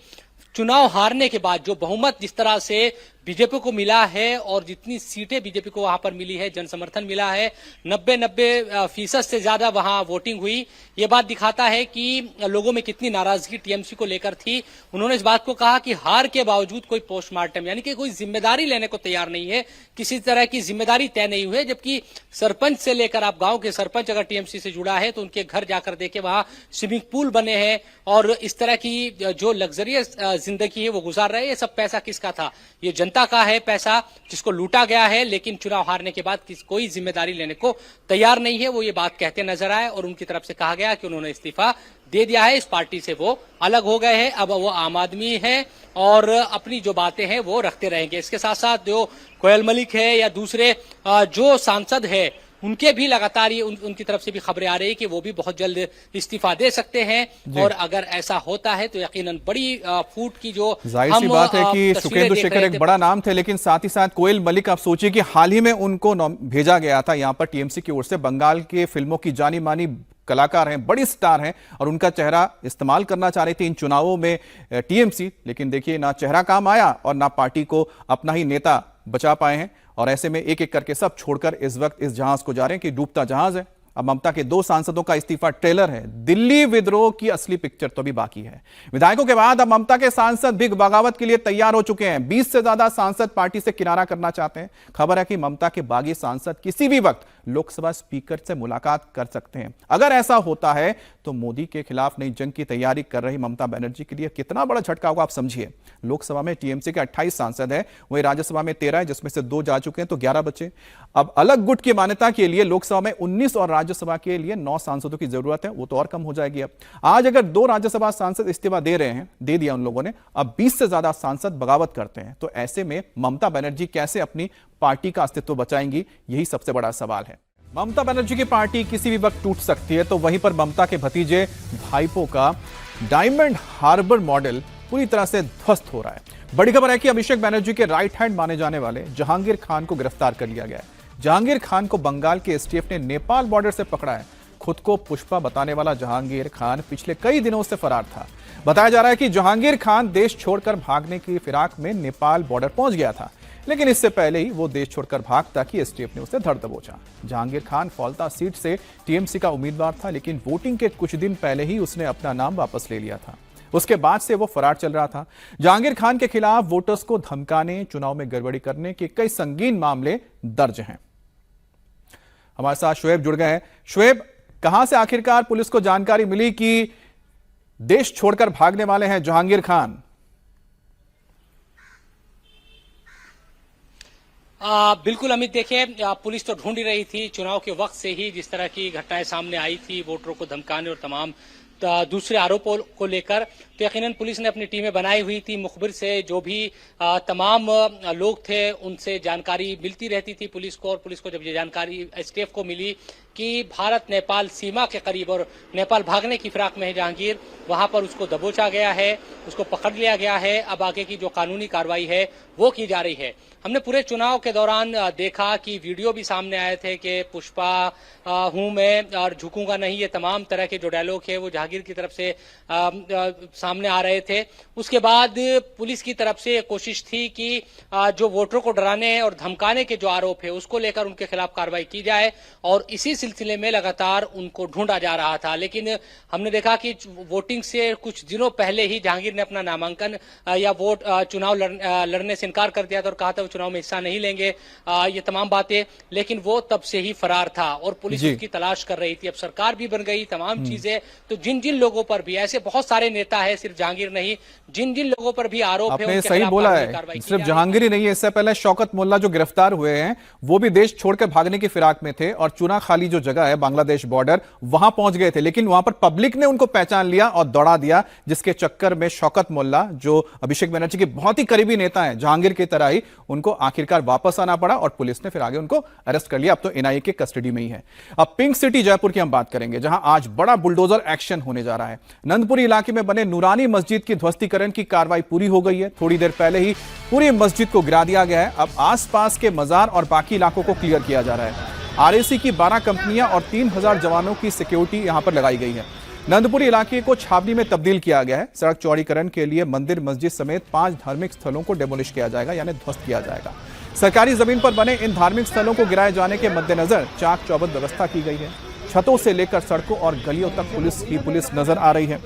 चुनाव हारने के बाद जो बहुमत जिस तरह से बीजेपी को मिला है और जितनी सीटें बीजेपी को वहां पर मिली है, जन समर्थन मिला है, 90% से ज्यादा वहां वोटिंग हुई, ये बात दिखाता है कि लोगों में कितनी नाराजगी टीएमसी को लेकर थी। उन्होंने इस बात को कहा कि हार के बावजूद कोई पोस्टमार्टम यानी कि कोई जिम्मेदारी लेने को तैयार नहीं है, किसी तरह की जिम्मेदारी तय नहीं हुई है। जबकि सरपंच से लेकर आप गांव के सरपंच अगर टीएमसी से जुड़ा है तो उनके घर जाकर देखे, वहां स्विमिंग पूल बने हैं और इस तरह की जो लग्जरियस जिंदगी है वो गुजार रहे हैं। ये सब पैसा किसका था? ये जनता का है पैसा, जिसको लूटा गया है, लेकिन चुनाव हारने के बाद कोई जिम्मेदारी लेने को तैयार नहीं है। वो ये बात कहते नजर आए और उनकी तरफ से कहा गया कि उन्होंने इस्तीफा दे दिया है, इस पार्टी से वो अलग हो गए हैं, अब वो आम आदमी है और अपनी जो बातें हैं वो रखते रहेंगे। इसके साथ साथ जो कोयल मलिक है या दूसरे जो सांसद है, उनके भी लगातार ये उनकी तरफ से भी खबरें आ रही है कि वो भी बहुत जल्द इस्तीफा दे सकते हैं और अगर ऐसा होता है तो यकीनन बड़ी फूट की जो जाहिर सी बात है कि सुखेंदु शेखर एक बड़ा नाम थे, लेकिन साथ ही साथ कोयल मलिक, आप सोचिए कि हाल ही में उनको भेजा गया था यहाँ पर टीएमसी की ओर से। बंगाल के फिल्मों की जानी मानी कलाकार हैं, बड़ी स्टार हैं और उनका चेहरा इस्तेमाल करना चाह रही थी इन चुनावों में टीएमसी, लेकिन देखिए ना चेहरा काम आया और ना पार्टी को अपना ही नेता बचा पाए हैं। और ऐसे में एक एक करके सब छोड़कर इस वक्त इस जहाज को जा रहे हैं कि डूबता जहाज है। अब ममता के 2 सांसदों का इस्तीफा ट्रेलर है, दिल्ली विद्रोह की असली पिक्चर तो अभी बाकी है। विधायकों के बाद अब ममता के सांसद भी बगावत के लिए तैयार हो चुके हैं। 20 से ज्यादा सांसद पार्टी से किनारा करना चाहते हैं। खबर है कि ममता के बागी सांसद किसी भी वक्त लोकसभा स्पीकर से मुलाकात कर सकते हैं। अगर ऐसा होता है तो मोदी के खिलाफ नई जंग की तैयारी कर रही ममता बनर्जी के लिए कितना बड़ा झटका होगा, आप समझिए। लोकसभा में टीएमसी के 28 सांसद है, वहीं राज्यसभा में 13 है, जिसमें से 2 जा चुके हैं, तो 11 बचे। अब अलग गुट की मान्यता के लिए लोकसभा में 19 और राज्यसभा के लिए 9 सांसदों की जरूरत है, वो तो और कम हो जाएगी। अब आज अगर 2 राज्यसभा सांसद इस्तीफा दे रहे हैं, दे दिया उन लोगों ने, अब 20 से ज्यादा सांसद बगावत करते हैं, तो ऐसे में ममता बनर्जी कैसे अपनी पार्टी का अस्तित्व बचाएंगी, यही सबसे बड़ा सवाल है। ममता बनर्जी की पार्टी किसी भी वक्त टूट सकती है, तो वहीं पर ममता के भतीजे भाईपों का डायमंड हार्बर मॉडल पूरी तरह से ध्वस्त हो रहा है। बड़ी खबर है कि अभिषेक बनर्जी के राइट हैंड माने जाने वाले जहांगीर खान को गिरफ्तार कर लिया गया है। जहांगीर खान को बंगाल के एसटीएफ ने नेपाल बॉर्डर से पकड़ा है। खुद को पुष्पा बताने वाला जहांगीर खान पिछले कई दिनों से फरार था। बताया जा रहा है कि जहांगीर खान देश छोड़कर भागने की फिराक में नेपाल बॉर्डर पहुंच गया था, लेकिन इससे पहले ही वो देश छोड़कर भागता कि एसटीएफ ने उसे धर दबोचा। जहांगीर खान फौलता सीट से टीएमसी का उम्मीदवार था, लेकिन वोटिंग के कुछ दिन पहले ही उसने अपना नाम वापस ले लिया था। उसके बाद से वो फरार चल रहा था। जहांगीर खान के खिलाफ वोटर्स को धमकाने, चुनाव में गड़बड़ी करने के कई संगीन मामले दर्ज हैं। हमारे साथ शुएब जुड़ गए हैं। शुएब, कहां से आखिरकार पुलिस को जानकारी मिली कि देश छोड़कर भागने वाले हैं जहांगीर खान? बिल्कुल अमित, देखिए पुलिस तो ढूंढ ही रही थी चुनाव के वक्त से ही, जिस तरह की घटनाएं सामने आई थी वोटरों को धमकाने और तमाम दूसरे आरोपों को लेकर, तो यकीनन पुलिस ने अपनी टीमें बनाई हुई थी। मुखबिर से जो भी तमाम लोग थे उनसे जानकारी मिलती रहती थी पुलिस को, और पुलिस को जब ये जानकारी एसटीएफ को मिली कि भारत नेपाल सीमा के करीब और नेपाल भागने की फिराक में है जहांगीर, वहां पर उसको दबोचा गया है, उसको पकड़ लिया गया है। अब आगे की जो कानूनी कार्रवाई है वो की जा रही है। हमने पूरे चुनाव के दौरान देखा कि वीडियो भी सामने आए थे कि पुष्पा हूं मैं और झुकूंगा नहीं, ये तमाम तरह के जो डायलॉग है वो जहांगीर की तरफ से सामने आ रहे थे। उसके बाद पुलिस की तरफ से कोशिश थी कि जो वोटरों को डराने और धमकाने के जो आरोप है उसको लेकर उनके खिलाफ कार्रवाई की जाए, और इसी सिलसिले में लगातार उनको ढूंढा जा रहा था। लेकिन हमने देखा कि वोटिंग से कुछ दिनों पहले ही जहांगीर ने अपना नामांकन या वोट चुनाव लड़ने से इनकार कर दिया था और कहा था वो चुनाव में हिस्सा नहीं लेंगे, ये तमाम बातें। लेकिन वो तब से ही फरार था और पुलिस उसकी तलाश कर रही थी। अब सरकार भी बन गई, तमाम चीजें, तो जिन जिन लोगों पर भी, ऐसे बहुत सारे नेता है, सिर्फ जहांगीर नहीं, जिन जिन लोगों पर भी आरोप है आपने सही बोला है, सिर्फ जहांगीर ही नहीं है। इससे पहले शौकत मोल्ला जो गिरफ्तार हुए हैं वो भी देश छोड़कर भागने की फिराक में थे और चुना खाली जो जगह है बांग्लादेश बॉर्डर, वहां पहुंच गए थे, लेकिन वहां पर पब्लिक ने उनको पहचान लिया और दौड़ा दिया, जिसके चक्कर में शौकत मोल्ला जो अभिषेक बनर्जी के बहुत ही करीबी नेता है जहांगीर की तरह ही, उनको आखिरकार वापस आना पड़ा और पुलिस ने फिर आगे उनको अरेस्ट कर लिया। अब तो एनआईए के कस्टडी में ही है। अब पिंक सिटी जयपुर की हम बात करेंगे, जहां आज बड़ा बुलडोजर एक्शन होने जा रहा है। नंदपुरी इलाके में बने नूरानी मस्जिद की ध्वस्तीकरण की कार्रवाई पूरी हो गई है। थोड़ी देर पहले ही पूरी मस्जिद को गिरा दिया गया है। अब आसपास के मजार और बाकी इलाकों को क्लियर किया जा रहा है। आरएसी की 12 कंपनियां और 3000 जवानों की सिक्योरिटी यहां पर लगाई गई है। नंदपुरी इलाके को छावनी में तब्दील किया गया है। सड़क चौड़ीकरण के लिए मंदिर, मस्जिद समेत 5 धार्मिक स्थलों को डेमोलिश किया जाएगा, यानी ध्वस्त किया जाएगा। सरकारी जमीन पर बने इन धार्मिक स्थलों को गिराए जाने के मद्देनजर चाक चौबंद व्यवस्था की गई है। छतों से लेकर सड़कों और गलियों तक पुलिस नजर आ रही है।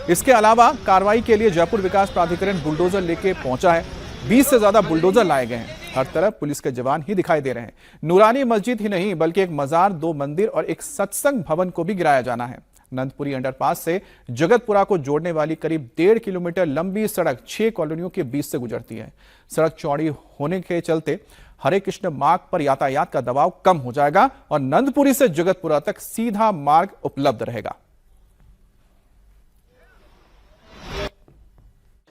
इसके अलावा कार्रवाई के लिए जयपुर विकास प्राधिकरण बुलडोजर लेके पहुंचा है। 20 से ज्यादा बुलडोजर लाए गए हैं। हर तरफ पुलिस के जवान ही दिखाई दे रहे हैं। नूरानी मस्जिद ही नहीं बल्कि एक मजार, 2 मंदिर और एक सत्संग भवन को भी गिराया जाना है। नंदपुरी अंडरपास से जगतपुरा को जोड़ने वाली करीब 1.5 किलोमीटर लंबी सड़क 6 कॉलोनियों के बीच से गुजरती है। सड़क चौड़ी होने के चलते हरे कृष्ण मार्ग पर यातायात का दबाव कम हो जाएगा और नंदपुरी से जगतपुरा तक सीधा मार्ग उपलब्ध रहेगा।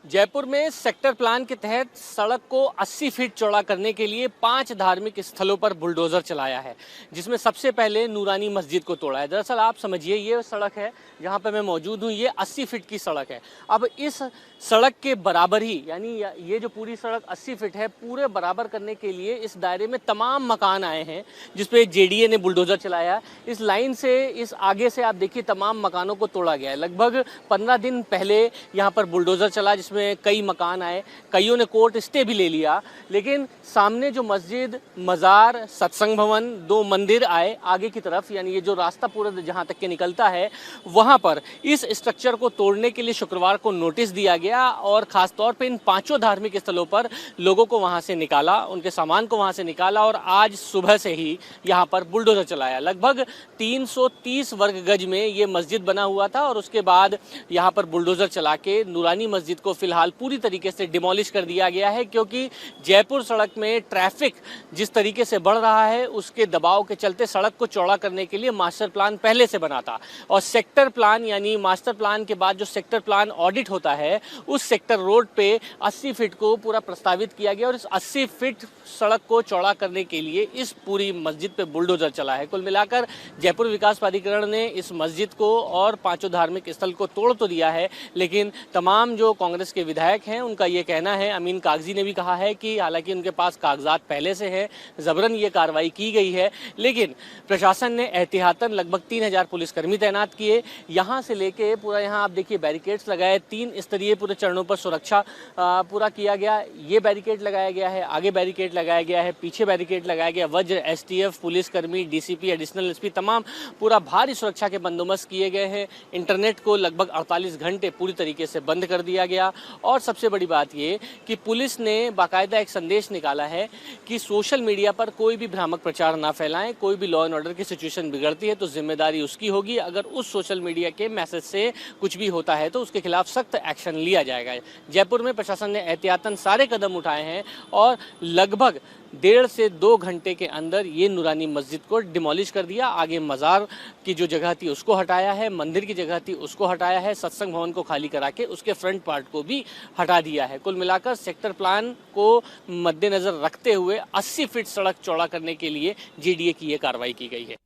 जयपुर में सेक्टर प्लान के तहत सड़क को 80 फीट चौड़ा करने के लिए 5 धार्मिक स्थलों पर बुलडोजर चलाया है, जिसमें सबसे पहले नूरानी मस्जिद को तोड़ा है। दरअसल आप समझिए, ये सड़क है जहां पर मैं मौजूद हूं, ये 80 फीट की सड़क है। अब इस सड़क के बराबर ही, यानी ये जो पूरी सड़क 80 फीट है, पूरे बराबर करने के लिए इस दायरे में तमाम मकान आए हैं, जिसपे जेडीए ने बुलडोजर चलाया। इस लाइन से, इस आगे से आप देखिए तमाम मकानों को तोड़ा गया है। लगभग 15 दिन पहले यहाँ पर बुलडोजर चला, जिसमें कई मकान आए, कईयों ने कोर्ट स्टे भी ले लिया, लेकिन सामने जो मस्जिद, मजार, सत्संग भवन, 2 मंदिर आए आगे की तरफ, यानी ये जो रास्ता पूरा जहां तक के निकलता है, वहां पर इस स्ट्रक्चर को तोड़ने के लिए शुक्रवार को नोटिस दिया गया और खासतौर पर इन 5 धार्मिक स्थलों पर लोगों को वहां से निकाला, उनके सामान को वहां से निकाला और आज सुबह से ही यहां पर बुलडोजर चलाया। लगभग 330 वर्ग गज में ये मस्जिद बना हुआ था और उसके बाद यहां पर बुलडोजर चला के नूरानी मस्जिद को फिलहाल पूरी तरीके से डिमोलिश कर दिया गया है, क्योंकि जयपुर सड़क में ट्रैफिक जिस तरीके से बढ़ रहा है, उसके दबाव के चलते सड़क को चौड़ा करने के लिए मास्टर प्लान पहले से बना था और सेक्टर प्लान, यानी मास्टर प्लान के बाद जो सेक्टर प्लान ऑडिट होता है, उस सेक्टर रोड पे 80 फीट को पूरा प्रस्तावित किया गया और इस 80 फीट सड़क को चौड़ा करने के लिए इस पूरी मस्जिद पे बुलडोजर चला है। कुल मिलाकर जयपुर विकास प्राधिकरण ने इस मस्जिद को और 5 धार्मिक स्थल को तोड़ तो दिया है, लेकिन तमाम जो कांग्रेस के विधायक हैं उनका ये कहना है, अमीन कागजी ने भी कहा है कि हालांकि उनके पास कागजात पहले से हैं, जबरन ये कार्रवाई की गई है, लेकिन प्रशासन ने एहतियातन लगभग 3000 पुलिसकर्मी तैनात किए। यहाँ से लेके पूरा, यहाँ आप देखिए बैरिकेड्स लगाए, 3 स्तरीय पूरे चरणों पर सुरक्षा पूरा किया गया। ये बैरिकेड लगाया गया है, आगे बैरिकेड लगाया गया है, पीछे बैरिकेड लगाया गया। वज्र, एसटीएफ, पुलिसकर्मी, डीसीपी, एडिशनल एसपी, तमाम पूरा भारी सुरक्षा के बंदोबस्त किए गए हैं। इंटरनेट को लगभग 48 घंटे पूरी तरीके से बंद कर दिया गया और सबसे बड़ी बात ये कि पुलिस ने बाकायदा एक संदेश निकाला है कि सोशल मीडिया पर कोई भी भ्रामक प्रचार ना फैलाएं। कोई भी लॉ एंड ऑर्डर की सिचुएशन बिगड़ती है तो जिम्मेदारी उसकी होगी। अगर उस सोशल मीडिया के मैसेज से कुछ भी होता है तो उसके खिलाफ सख्त एक्शन लिया जाएगा। जयपुर में प्रशासन ने एहतियातन सारे कदम उठाए हैं और लगभग 1.5 से 2 घंटे के अंदर ये नूरानी मस्जिद को डिमोलिश कर दिया। आगे मजार की जो जगह थी उसको हटाया है, मंदिर की जगह थी उसको हटाया है, सत्संग भवन को खाली करा के उसके फ्रंट पार्ट को भी हटा दिया है। कुल मिलाकर सेक्टर प्लान को मद्देनजर रखते हुए 80 फीट सड़क चौड़ा करने के लिए जेडीए की ये कार्रवाई की गई है।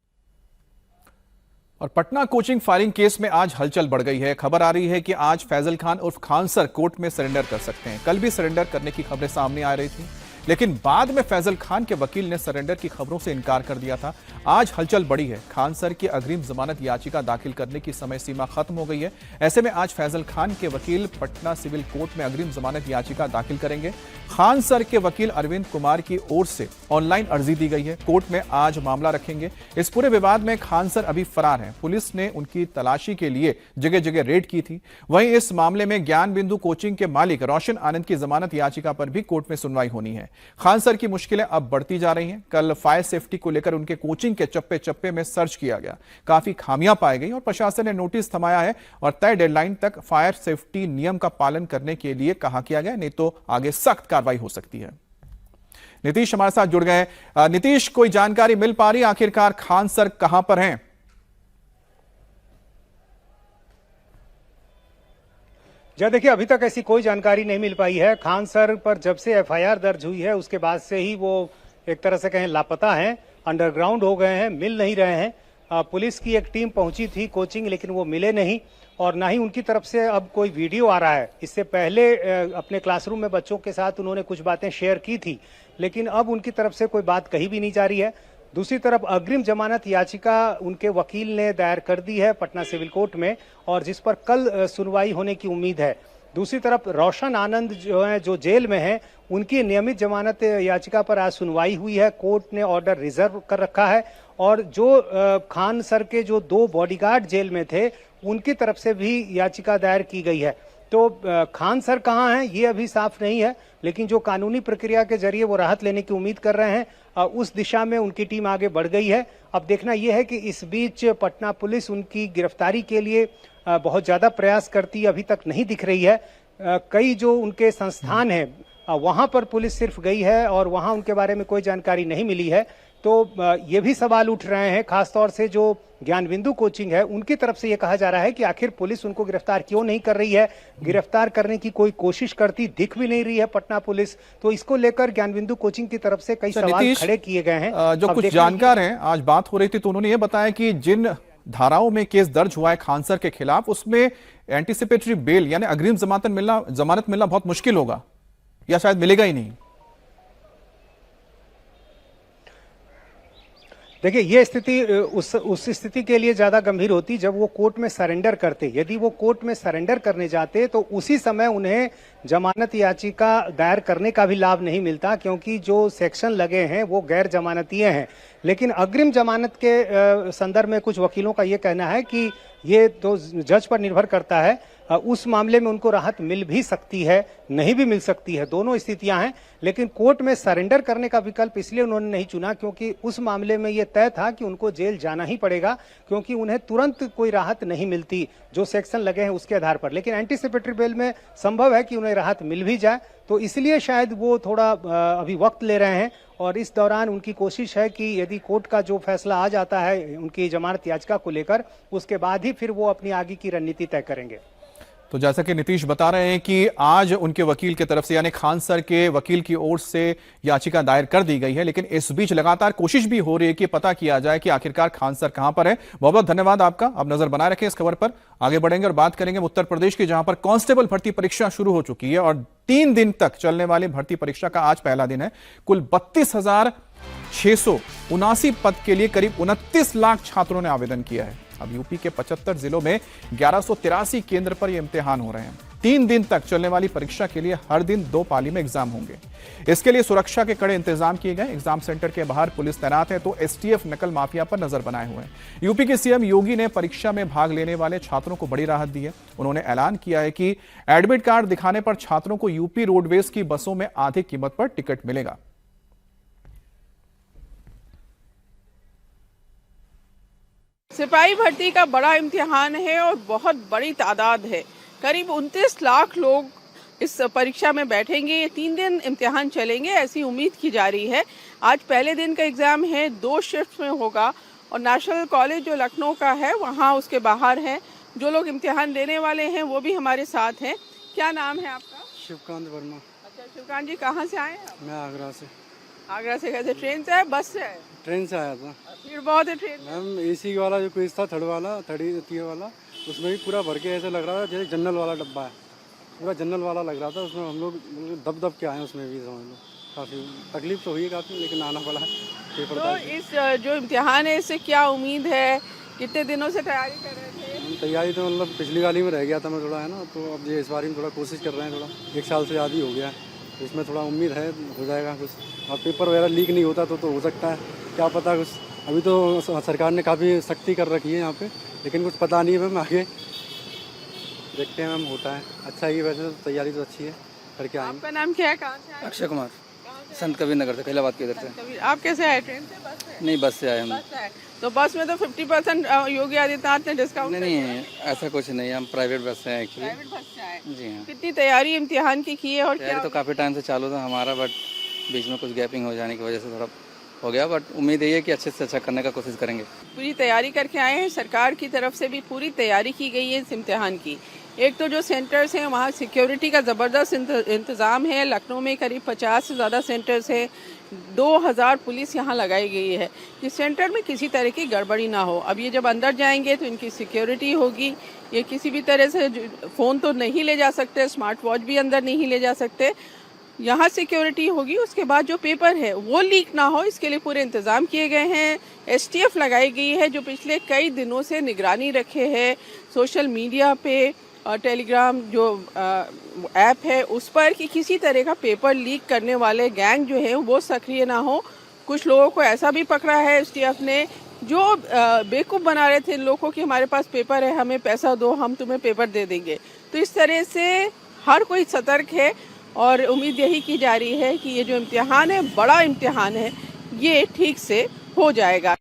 और पटना कोचिंग फायरिंग केस में आज हलचल बढ़ गई है। खबर आ रही है कि आज फैजल खान उर्फ खान सर कोर्ट में सरेंडर कर सकते हैं। कल भी सरेंडर करने की खबरें सामने आ रही थी, लेकिन बाद में फैजल खान के वकील ने सरेंडर की खबरों से इनकार कर दिया था। आज हलचल बढ़ी है। खान सर की अग्रिम जमानत याचिका दाखिल करने की समय सीमा खत्म हो गई है। ऐसे में आज फैजल खान के वकील पटना सिविल कोर्ट में अग्रिम जमानत याचिका दाखिल करेंगे। खान सर के वकील अरविंद कुमार की ओर से ऑनलाइन अर्जी दी गई है। कोर्ट में आज मामला रखेंगे। इस पूरे विवाद में खान सर अभी फरार हैं। पुलिस ने उनकी तलाशी के लिए जगह जगह रेड की थी। वहीं इस मामले में ज्ञान बिंदु कोचिंग के मालिक रोशन आनंद की जमानत याचिका पर भी कोर्ट में सुनवाई होनी है। खान सर की मुश्किलें अब बढ़ती जा रही हैं। कल फायर सेफ्टी को लेकर उनके कोचिंग के चप्पे चप्पे में सर्च किया गया, काफी खामियां पाई गई और प्रशासन ने नोटिस थमाया है और तय डेडलाइन तक फायर सेफ्टी नियम का पालन करने के लिए कहा किया गया, नहीं तो आगे सख्त कार्रवाई हो सकती है। नीतीश हमारे साथ जुड़ गए। नीतीश, कोई जानकारी मिल पा रही आखिरकार खान सर कहां पर हैं? देखिए, अभी तक ऐसी कोई जानकारी नहीं मिल पाई है। खान सर पर जब से एफआईआर दर्ज हुई है उसके बाद से ही वो एक तरह से कहें लापता हैं, अंडरग्राउंड हो गए हैं, मिल नहीं रहे हैं। पुलिस की एक टीम पहुंची थी कोचिंग, लेकिन वो मिले नहीं और ना ही उनकी तरफ से अब कोई वीडियो आ रहा है। इससे पहले अपने क्लासरूम में बच्चों के साथ उन्होंने कुछ बातें शेयर की थी, लेकिन अब उनकी तरफ से कोई बात कही भी नहीं जा रही है। दूसरी तरफ अग्रिम जमानत याचिका उनके वकील ने दायर कर दी है पटना सिविल कोर्ट में और जिस पर कल सुनवाई होने की उम्मीद है। दूसरी तरफ रोशन आनंद जो है, जो जेल में है, उनकी नियमित जमानत याचिका पर आज सुनवाई हुई है। कोर्ट ने ऑर्डर रिजर्व कर रखा है और जो खान सर के जो 2 बॉडीगार्ड जेल में थे उनकी तरफ से भी याचिका दायर की गई है। तो खान सर कहाँ हैं ये अभी साफ नहीं है, लेकिन जो कानूनी प्रक्रिया के जरिए वो राहत लेने की उम्मीद कर रहे हैं उस दिशा में उनकी टीम आगे बढ़ गई है। अब देखना यह है कि इस बीच पटना पुलिस उनकी गिरफ्तारी के लिए बहुत ज्यादा प्रयास करती अभी तक नहीं दिख रही है। कई जो उनके संस्थान हैं वहां पर पुलिस सिर्फ गई है और वहां उनके बारे में कोई जानकारी नहीं मिली है। तो ये भी सवाल उठ रहे हैं, खासतौर से जो ज्ञानबिंदु कोचिंग है उनकी तरफ से ये कहा जा रहा है कि आखिर पुलिस उनको गिरफ्तार क्यों नहीं कर रही है, गिरफ्तार करने की कोई कोशिश करती दिख भी नहीं रही है पटना पुलिस। तो इसको लेकर ज्ञानबिंदु कोचिंग की तरफ से कई सवाल खड़े किए गए हैं। जो कुछ जानकार हैं, आज बात हो रही थी तो उन्होंने ये बताया कि जिन धाराओं में केस दर्ज हुआ है खान सर के खिलाफ, उसमें एंटीसिपेटरी बेल यानी अग्रिम जमानत मिलना बहुत मुश्किल होगा या शायद मिलेगा ही नहीं। देखिए ये स्थिति उस स्थिति के लिए ज्यादा गंभीर होती जब वो कोर्ट में सरेंडर करते। यदि वो कोर्ट में सरेंडर करने जाते तो उसी समय उन्हें जमानत याचिका दायर करने का भी लाभ नहीं मिलता, क्योंकि जो सेक्शन लगे हैं वो गैर जमानतीय हैं। लेकिन अग्रिम जमानत के संदर्भ में कुछ वकीलों का ये कहना है कि ये तो जज पर निर्भर करता है, उस मामले में उनको राहत मिल भी सकती है, नहीं भी मिल सकती है, दोनों स्थितियां हैं। लेकिन कोर्ट में सरेंडर करने का विकल्प इसलिए उन्होंने नहीं चुना क्योंकि उस मामले में ये तय था कि उनको जेल जाना ही पड़ेगा, क्योंकि उन्हें तुरंत कोई राहत नहीं मिलती जो सेक्शन लगे हैं उसके आधार पर। लेकिन एंटीसिपेटरी बेल में संभव है कि उन्हें राहत मिल भी जाए, तो इसलिए शायद वो थोड़ा अभी वक्त ले रहे हैं। और इस दौरान उनकी कोशिश है कि यदि कोर्ट का जो फैसला आ जाता है उनकी जमानत याचिका को लेकर, उसके बाद ही फिर वो अपनी आगे की रणनीति तय करेंगे। तो जैसा कि नीतीश बता रहे हैं कि आज उनके वकील की तरफ से यानी खान सर के वकील की ओर से याचिका दायर कर दी गई है, लेकिन इस बीच लगातार कोशिश भी हो रही है कि पता किया जाए कि आखिरकार खान सर कहां पर है। बहुत बहुत धन्यवाद आपका। अब नजर बनाए रखें इस खबर पर, आगे बढ़ेंगे और बात करेंगे उत्तर प्रदेश की, जहां पर कांस्टेबल भर्ती परीक्षा शुरू हो चुकी है और 3 दिन तक चलने वाली भर्ती परीक्षा का आज पहला दिन है। कुल 32,679 पद के लिए करीब 29 लाख छात्रों ने आवेदन किया है। अब यूपी के 75 जिलों में 1183 केंद्र पर यह इम्तिहान हो रहे हैं। 3 दिन तक चलने वाली परीक्षा के लिए हर दिन 2 पाली में एग्जाम होंगे। इसके लिए सुरक्षा के कड़े इंतजाम किए गए। एग्जाम सेंटर के बाहर पुलिस तैनात है तो एसटीएफ नकल माफिया पर नजर बनाए हुए हैं। यूपी के सीएम योगी ने परीक्षा में भाग लेने वाले छात्रों को बड़ी राहत दी है। उन्होंने ऐलान किया है कि एडमिट कार्ड दिखाने पर छात्रों को यूपी रोडवेज की बसों में आधी कीमत पर टिकट मिलेगा। सिपाही भर्ती का बड़ा इम्तिहान है और बहुत बड़ी तादाद है। करीब 29 लाख लोग इस परीक्षा में बैठेंगे। 3 दिन इम्तिहान चलेंगे ऐसी उम्मीद की जा रही है। आज पहले दिन का एग्ज़ाम है, 2 शिफ्ट में होगा और नेशनल कॉलेज जो लखनऊ का है वहाँ उसके बाहर है। जो लोग इम्तिहान देने वाले हैं वो भी हमारे साथ हैं। क्या नाम है आपका? शिवकांत वर्मा। अच्छा शिवकांत जी, कहाँ से आए हैं? मैं आगरा से। आगरा से कैसे, ट्रेन से आए बस से आए? ट्रेन से आया था। भीड़ बहुत है ट्रेन में? मैम एसी वाला जो क्विज था थर्ड ईयर वाला, उसमें भी पूरा भर के ऐसे लग रहा था जैसे जनरल वाला डब्बा है, पूरा जनरल वाला लग रहा था। उसमें हम लोग दब के आए उसमें भी, समझ लो काफ़ी तकलीफ तो हुई काफ़ी, लेकिन आना पड़ा पेपर। तो इस जो इम्तिहान है इससे क्या उम्मीद है? कितने दिनों से तैयारी कर रहे थे? तैयारी तो मतलब पिछली वाली में रह गया था मैं थोड़ा, है ना, तो अब ये इस बार में थोड़ा कोशिश कर रहे हैं। थोड़ा 1 साल से ज़्यादा हो गया है, तो इसमें थोड़ा उम्मीद है हो जाएगा कुछ। और पेपर वगैरह लीक नहीं होता तो हो सकता है, क्या पता कुछ। अभी तो सरकार ने काफ़ी सख्ती कर रखी है यहाँ पे, लेकिन कुछ पता नहीं है मैम, आगे देखते हैं मैम होता है। अच्छा ही, वैसे तो तैयारी तो अच्छी है, करके आएंगे। आपका नाम क्या है, कहाँ से आए? अक्षय कुमार, संत कबीर नगर से, कैलाबाद के इधर से। आप कैसे आए, ट्रेन से, बस से? नहीं, बस से आए हम। बस से आए। तो बस में तो 50% योगी आदित्यनाथ ने डिस्काउंट नहीं, ऐसा कुछ नहीं, हम प्राइवेट बस से आए। प्राइवेट बस से आए? जी हाँ। कितनी तैयारी इम्तिहान की है? और तैयारी तो काफ़ी टाइम से चालू था हमारा, बट बीच में कुछ गैपिंग हो जाने की वजह से थोड़ा हो गया, बट उम्मीद यही है कि अच्छे से अच्छा करने का कोशिश करेंगे। पूरी तैयारी करके आए हैं। सरकार की तरफ से भी पूरी तैयारी की गई है इस इम्तिहान की। एक तो जो सेंटर्स हैं वहाँ सिक्योरिटी का ज़बरदस्त इंतज़ाम है। लखनऊ में करीब 50 से ज़्यादा सेंटर्स हैं। 2000 पुलिस यहाँ लगाई गई है कि सेंटर में किसी तरह की गड़बड़ी ना हो। अब ये जब अंदर जाएंगे तो इनकी सिक्योरिटी होगी। ये किसी भी तरह से फ़ोन तो नहीं ले जा सकते, स्मार्ट वॉच भी अंदर नहीं ले जा सकते। यहाँ सिक्योरिटी होगी। उसके बाद जो पेपर है वो लीक ना हो, इसके लिए पूरे इंतज़ाम किए गए हैं। एसटीएफ लगाई गई है जो पिछले कई दिनों से निगरानी रखे है। सोशल मीडिया पे और टेलीग्राम जो ऐप है उस पर कि किसी तरह का पेपर लीक करने वाले गैंग जो है वो सक्रिय ना हो। कुछ लोगों को ऐसा भी पकड़ा है एसटीएफ ने जो बेवकूफ़ बना रहे थे लोगों की हमारे पास पेपर है, हमें पैसा दो, हम तुम्हें पेपर दे देंगे। तो इस तरह से हर कोई सतर्क है और उम्मीद यही की जा रही है कि ये जो इम्तिहान है, बड़ा इम्तिहान है, ये ठीक से हो जाएगा।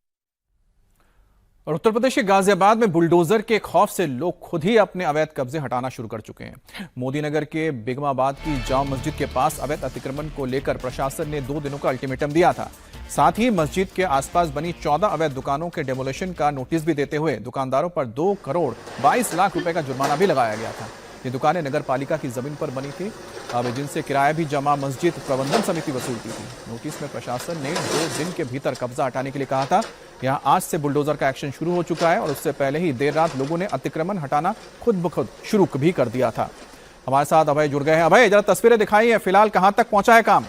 और उत्तर प्रदेश के गाजियाबाद में बुलडोजर के खौफ से लोग खुद ही अपने अवैध कब्जे हटाना शुरू कर चुके हैं। मोदी नगर के बेगमाबाद की जामा मस्जिद के पास अवैध अतिक्रमण को लेकर प्रशासन ने 2 दिनों का अल्टीमेटम दिया था। साथ ही मस्जिद के आसपास बनी 14 अवैध दुकानों के डेमोलिशन का नोटिस भी देते हुए दुकानदारों पर 2 करोड़ 22 लाख रुपए का जुर्माना भी लगाया गया था। ये दुकानें नगर पालिका की जमीन पर बनी थी, अब जिनसे किराया भी जामा मस्जिद प्रबंधन समिति वसूलती थी। नोटिस में प्रशासन ने 2 दिन के भीतर कब्जा हटाने के लिए कहा था। यहां आज से बुलडोजर का एक्शन शुरू हो चुका है और उससे पहले ही देर रात लोगों ने अतिक्रमण हटाना खुद ब खुद शुरू भी कर दिया था। हमारे साथ अभय जुड़ गए हैं। अभय, जरा तस्वीरें दिखाई है, फिलहाल कहां तक पहुंचा है काम?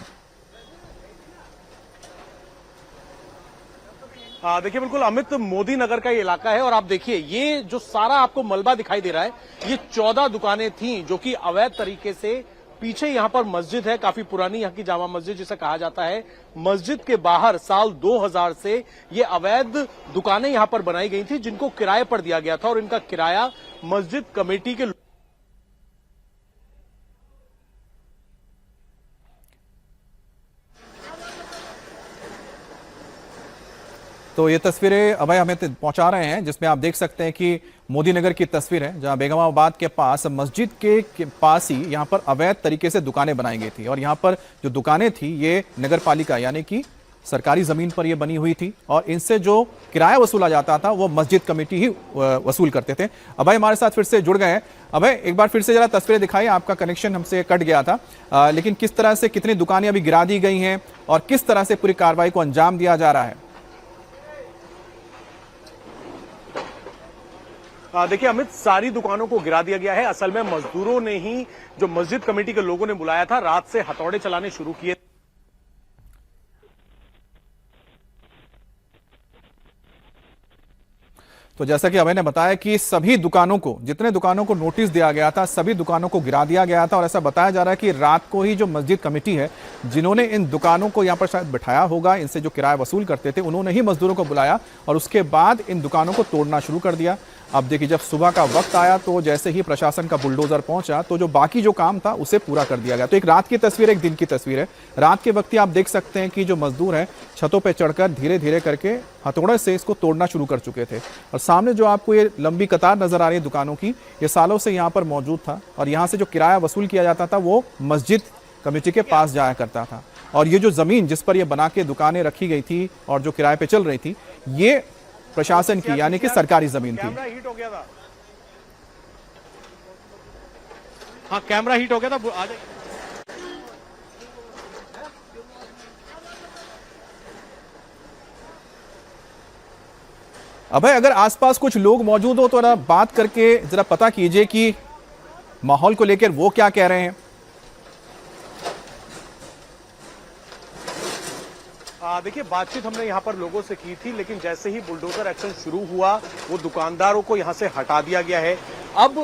देखिए, बिल्कुल अमित, मोदी नगर का ये इलाका है और आप देखिए ये जो सारा आपको मलबा दिखाई दे रहा है, ये 14 दुकानें थी जो कि अवैध तरीके से, पीछे यहाँ पर मस्जिद है, काफी पुरानी यहाँ की जामा मस्जिद जिसे कहा जाता है। मस्जिद के बाहर साल 2000 से ये अवैध दुकानें यहाँ पर बनाई गई थी, जिनको किराए पर दिया गया था और इनका किराया मस्जिद कमेटी के तो ये तस्वीरें अभय हमें पहुंचा रहे हैं, जिसमें आप देख सकते हैं कि मोदी नगर की तस्वीर है, जहां बेगमाबाद के पास मस्जिद के पास ही यहां पर अवैध तरीके से दुकानें बनाई गई थी। और यहां पर जो दुकानें थी ये नगर पालिका यानी कि सरकारी जमीन पर ये बनी हुई थी और इनसे जो किराया वसूला जाता था वो मस्जिद कमेटी ही वसूल करते थे। अभय हमारे साथ फिर से जुड़ गए हैं। अभय, एक बार फिर से जरा तस्वीरें दिखाइए, आपका कनेक्शन हमसे कट गया था, लेकिन किस तरह से कितनी दुकानें अभी गिरा दी गई हैं और किस तरह से पूरी कार्रवाई को अंजाम दिया जा रहा है? देखिए अमित, सारी दुकानों को गिरा दिया गया है। असल में मजदूरों ने ही, जो मस्जिद कमेटी के लोगों ने बुलाया था, रात से हथौड़े चलाने शुरू किए। तो जैसा कि अभय ने बताया कि सभी दुकानों को, जितने दुकानों को नोटिस दिया गया था, सभी दुकानों को गिरा दिया गया था और ऐसा बताया जा रहा है कि रात को ही जो मस्जिद कमेटी है, जिन्होंने इन दुकानों को यहां पर शायद बिठाया होगा, इनसे जो किराया वसूल करते थे, उन्होंने ही मजदूरों को बुलाया और उसके बाद इन दुकानों को तोड़ना शुरू कर दिया। अब देखिए, जब सुबह का वक्त आया तो जैसे ही प्रशासन का बुलडोजर पहुंचा तो जो बाकी जो काम था उसे पूरा कर दिया गया। तो एक रात की तस्वीर, एक दिन की तस्वीर है। रात के वक्त ही आप देख सकते हैं कि जो मजदूर हैं छतों पे चढ़कर धीरे धीरे करके हथौड़े से इसको तोड़ना शुरू कर चुके थे। और सामने जो आपको ये लंबी कतार नजर आ रही है दुकानों की, ये सालों से यहाँ पर मौजूद था और यहाँ से जो किराया वसूल किया जाता था वो मस्जिद कमेटी के पास जाया करता था। और ये जो जमीन जिस पर ये बना के दुकानें रखी गई थी और जो किराए पे चल रही थी, ये प्रशासन की यानी कि सरकारी जमीन थी। कैमरा हीट हो गया था। हाँ, कैमरा हीट हो गया था। आ जाइए। अभय, अगर आसपास कुछ लोग मौजूद हो तो जरा बात करके जरा पता कीजिए कि माहौल को लेकर वो क्या कह रहे हैं। देखिए, बातचीत हमने यहाँ पर लोगों से की थी, लेकिन जैसे ही बुलडोजर एक्शन शुरू हुआ, वो दुकानदारों को यहाँ से हटा दिया गया है। अब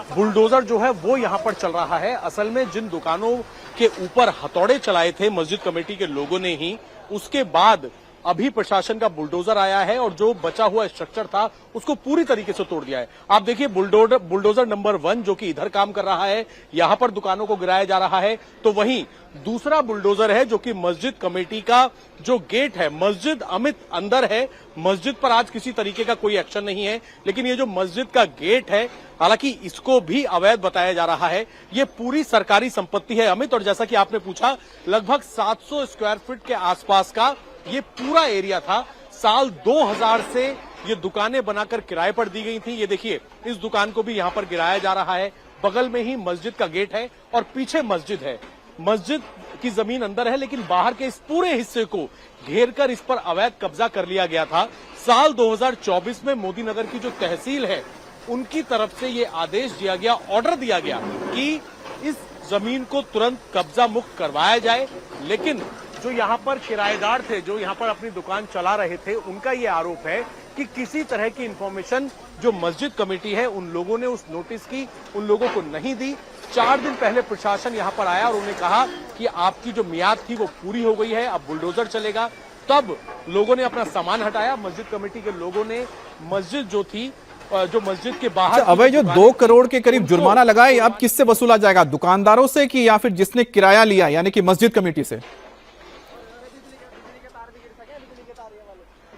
बुलडोजर जो है वो यहाँ पर चल रहा है। असल में जिन दुकानों के ऊपर हथौड़े चलाए थे मस्जिद कमेटी के लोगों ने ही, उसके बाद अभी प्रशासन का बुलडोजर आया है और जो बचा हुआ स्ट्रक्चर था उसको पूरी तरीके से तोड़ दिया है। आप देखिए, बुलडोजर नंबर 1 जो कि इधर काम कर रहा है, यहां पर दुकानों को गिराया जा रहा है, तो वहीं दूसरा बुलडोजर है जो कि मस्जिद कमेटी का जो गेट है, मस्जिद अमित अंदर है, मस्जिद पर आज किसी तरीके का कोई एक्शन नहीं है, लेकिन ये जो मस्जिद का गेट है, हालांकि इसको भी अवैध बताया जा रहा है। ये पूरी सरकारी संपत्ति है अमित, और जैसा कि आपने पूछा, लगभग 700 स्क्वायर फीट के आसपास का ये पूरा एरिया था। साल 2000 से ये दुकानें बनाकर किराए पर दी गई थी। ये देखिए, इस दुकान को भी यहाँ पर गिराया जा रहा है। बगल में ही मस्जिद का गेट है और पीछे मस्जिद है। मस्जिद की जमीन अंदर है, लेकिन बाहर के इस पूरे हिस्से को घेरकर इस पर अवैध कब्जा कर लिया गया था। साल 2024 में मोदी नगर की जो तहसील है, उनकी तरफ से ये आदेश दिया गया, ऑर्डर दिया गया कि इस जमीन को तुरंत कब्जा मुक्त करवाया जाए। लेकिन जो यहाँ पर किराएदार थे, जो यहाँ पर अपनी दुकान चला रहे थे, उनका ये आरोप है कि किसी तरह की इंफॉर्मेशन जो मस्जिद कमेटी है, उन लोगों ने उस नोटिस की उन लोगों को नहीं दी। 4 दिन पहले प्रशासन यहाँ पर आया और उन्होंने कहा कि आपकी जो मियाद थी वो पूरी हो गई है, अब बुलडोजर चलेगा। तब लोगों ने अपना सामान हटाया। मस्जिद कमेटी के लोगों ने मस्जिद जो थी, जो मस्जिद के बाहर अभय जो 2 करोड़ के करीब जुर्माना लगाए, अब किससे वसूला जाएगा? दुकानदारों से कि या फिर जिसने किराया लिया यानी कि मस्जिद कमेटी से?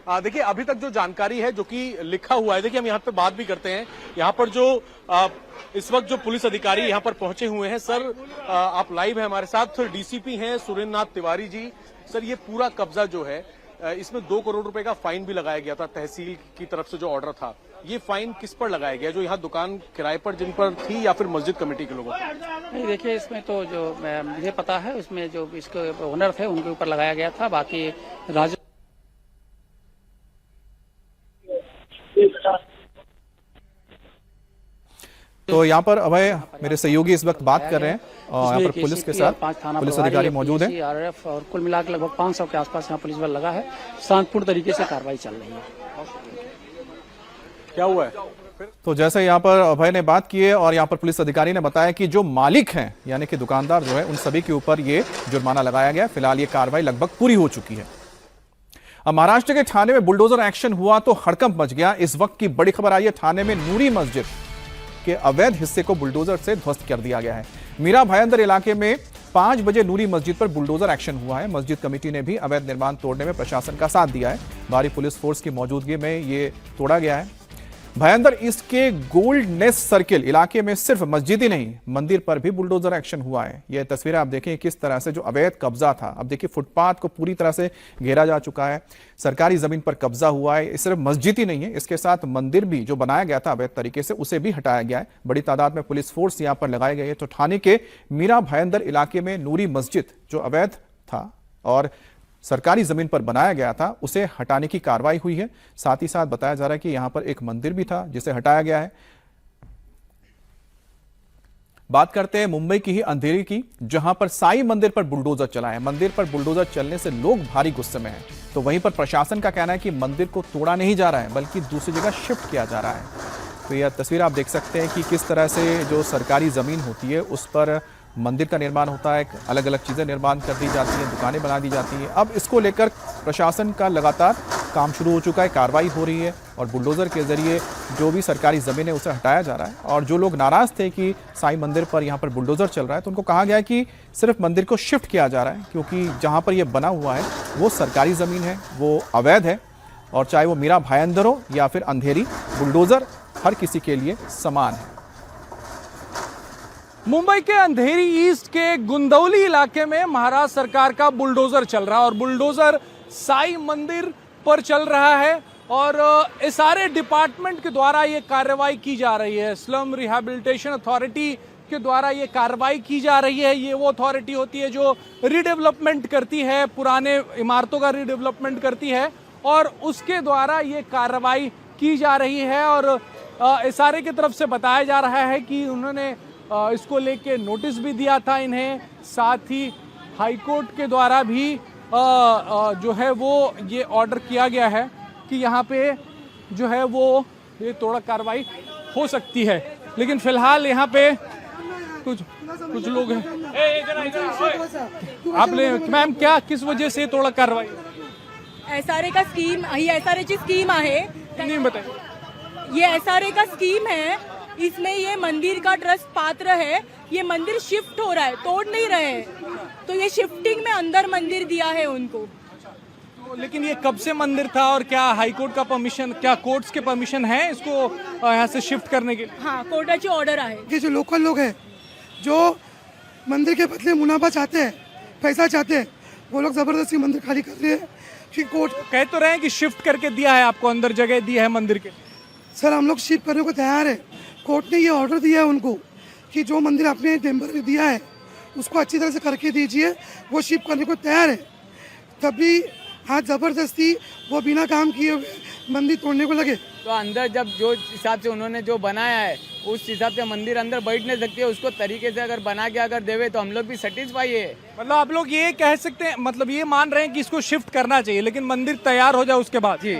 देखिए अभी तक जो जानकारी है, जो कि लिखा हुआ है, देखिए हम यहाँ पे बात भी करते हैं। यहाँ पर जो इस वक्त जो पुलिस अधिकारी यहाँ पर पहुंचे हुए हैं, सर आप लाइव हैं हमारे साथ। डीसीपी हैं सुरेंद्र नाथ तिवारी जी। सर ये पूरा कब्जा जो है, इसमें 2 करोड़ रुपए का फाइन भी लगाया गया था तहसील की तरफ से जो ऑर्डर था। ये फाइन किस पर लगाया गया? जो यहाँ दुकान किराए पर जिन पर थी या फिर मस्जिद कमेटी के लोगों पर? नहीं देखिए, इसमें तो जो मुझे पता है उसमें जो इसके ओनर थे उनके ऊपर लगाया गया था। बाकी राज तो यहाँ पर अभय मेरे सहयोगी इस वक्त बात कर रहे हैं और यहाँ पर पुलिस के साथ पुलिस अधिकारी मौजूद हैं। आरएफ और कुल मिलाकर लगभग 500 के आसपास यहाँ पुलिस बल लगा है। शांतिपूर्ण तरीके से कार्रवाई चल रही है। क्या हुआ है? तो जैसे यहाँ पर अभय ने बात की है और यहाँ पर पुलिस अधिकारी ने बताया कि जो मालिक हैं यानी कि दुकानदार जो है, उन सभी के ऊपर ये जुर्माना लगाया गया। फिलहाल ये कार्रवाई लगभग पूरी हो चुकी है। अब महाराष्ट्र के थाने में बुलडोजर एक्शन हुआ तो हड़कंप मच गया। इस वक्त की बड़ी खबर आई है, थाने में नूरी मस्जिद के अवैध हिस्से को बुलडोजर से ध्वस्त कर दिया गया है। मीरा भायंदर इलाके में 5 बजे नूरी मस्जिद पर बुलडोजर एक्शन हुआ है। मस्जिद कमेटी ने भी अवैध निर्माण तोड़ने में प्रशासन का साथ दिया है। भारी पुलिस फोर्स की मौजूदगी में ये तोड़ा गया है। भायंदर ईस्ट के गोल्ड नेस्ट सर्किल इलाके में सिर्फ मस्जिद ही नहीं, मंदिर पर भी बुलडोजर एक्शन हुआ है। यह तस्वीरें आप देखें किस तरह से जो अवैध कब्जा था। अब देखिए फुटपाथ को पूरी तरह से घेरा जा चुका है, सरकारी जमीन पर कब्जा हुआ है। सिर्फ मस्जिद ही नहीं है, इसके साथ मंदिर भी जो बनाया गया था अवैध तरीके से, उसे भी हटाया गया है। बड़ी तादाद में पुलिस फोर्स यहां पर लगाई गई है। तो थाने के मीरा भायंदर इलाके में नूरी मस्जिद जो अवैध था और सरकारी जमीन पर बनाया गया था, उसे हटाने की कार्रवाई हुई है। साथ ही साथ बताया जा रहा है कि यहां पर एक मंदिर भी था जिसे हटाया गया है। बात करते हैं मुंबई की ही अंधेरी की, जहां पर साई मंदिर पर बुलडोजर चला है। मंदिर पर बुलडोजर चलने से लोग भारी गुस्से में हैं। तो वहीं पर प्रशासन का कहना है कि मंदिर को तोड़ा नहीं जा रहा है बल्कि दूसरी जगह शिफ्ट किया जा रहा है। तो यह तस्वीर आप देख सकते हैं कि किस तरह से जो सरकारी जमीन होती है उस पर मंदिर का निर्माण होता है, अलग अलग चीजें निर्माण कर दी जाती हैं, दुकानें बना दी जाती हैं। अब इसको लेकर प्रशासन का लगातार काम शुरू हो चुका है, कार्रवाई हो रही है और बुलडोजर के जरिए जो भी सरकारी जमीन है उसे हटाया जा रहा है। और जो लोग नाराज थे कि साईं मंदिर पर यहाँ पर बुलडोजर चल रहा है, तो उनको कहा गया है कि सिर्फ मंदिर को शिफ्ट किया जा रहा है, क्योंकि जहाँ पर यह बना हुआ है वो सरकारी जमीन है, वो अवैध है। और चाहे वो मीरा भायंदर हो या फिर अंधेरी, बुलडोजर हर किसी के लिए समान है। मुंबई के अंधेरी ईस्ट के गुंदौली इलाके में महाराष्ट्र सरकार का बुलडोजर चल रहा है और बुलडोजर साई मंदिर पर चल रहा है और सारे डिपार्टमेंट के द्वारा ये कार्रवाई की जा रही है। स्लम रिहैबिलिटेशन अथॉरिटी के द्वारा ये कार्रवाई की जा रही है। ये वो अथॉरिटी होती है जो रिडेवलपमेंट करती है, पुराने इमारतों का रिडेवलपमेंट करती है और उसके द्वारा ये कार्रवाई की जा रही है। और सारे की तरफ से बताया जा रहा है कि उन्होंने इसको लेके नोटिस भी दिया था इन्हें। साथ ही हाईकोर्ट के द्वारा भी जो है वो ये ऑर्डर किया गया है कि यहाँ पे जो है वो ये थोड़ा कार्रवाई हो सकती है। लेकिन फिलहाल यहाँ पे कुछ लोग हैं। आपने मैम क्या किस वजह से थोड़ा कार्रवाई? एसआरए का स्कीम, ही एसआरएची स्कीम आहे। नहीं बताए, ये एसआरए का स्कीम है, इसमें ये मंदिर का ट्रस्ट पात्र है। ये मंदिर शिफ्ट हो रहा है, तोड़ नहीं रहे हैं। तो ये शिफ्टिंग में अंदर मंदिर दिया है उनको। तो लेकिन ये कब से मंदिर था और क्या हाईकोर्ट का परमिशन, क्या कोर्ट्स के परमिशन है इसको यहाँ से शिफ्ट करने के? हाँ, कोर्टाची ऑर्डर आहे। ये जो लोकल लोग हैं जो मंदिर के बदले मुनाफा चाहते हैं, पैसा चाहते हैं, वो लोग जबरदस्ती मंदिर खाली कर रहे हैं। कि कोर्ट कह तो रहे हैं कि शिफ्ट करके दिया है आपको, अंदर जगह दी है मंदिर के। सर हम लोग शिफ्ट करने को तैयार है। कोर्ट ने ये ऑर्डर दिया है उनको कि जो मंदिर आपने टेम्पररी दिया है उसको अच्छी तरह से करके दीजिए, वो शिफ्ट करने को तैयार है। तभी आज ज़बरदस्ती वो बिना काम किए हुए मंदिर तोड़ने को लगे। तो अंदर जब जो हिसाब से उन्होंने जो बनाया है उस हिसाब से मंदिर अंदर बैठ नहीं सकती है, उसको तरीके से अगर बना के अगर देवे तो हम लोग भी सेटिस्फाई है। मतलब आप लोग ये कह सकते हैं, मतलब ये मान रहे हैं कि इसको शिफ्ट करना चाहिए लेकिन मंदिर तैयार हो जाए उसके बाद? जी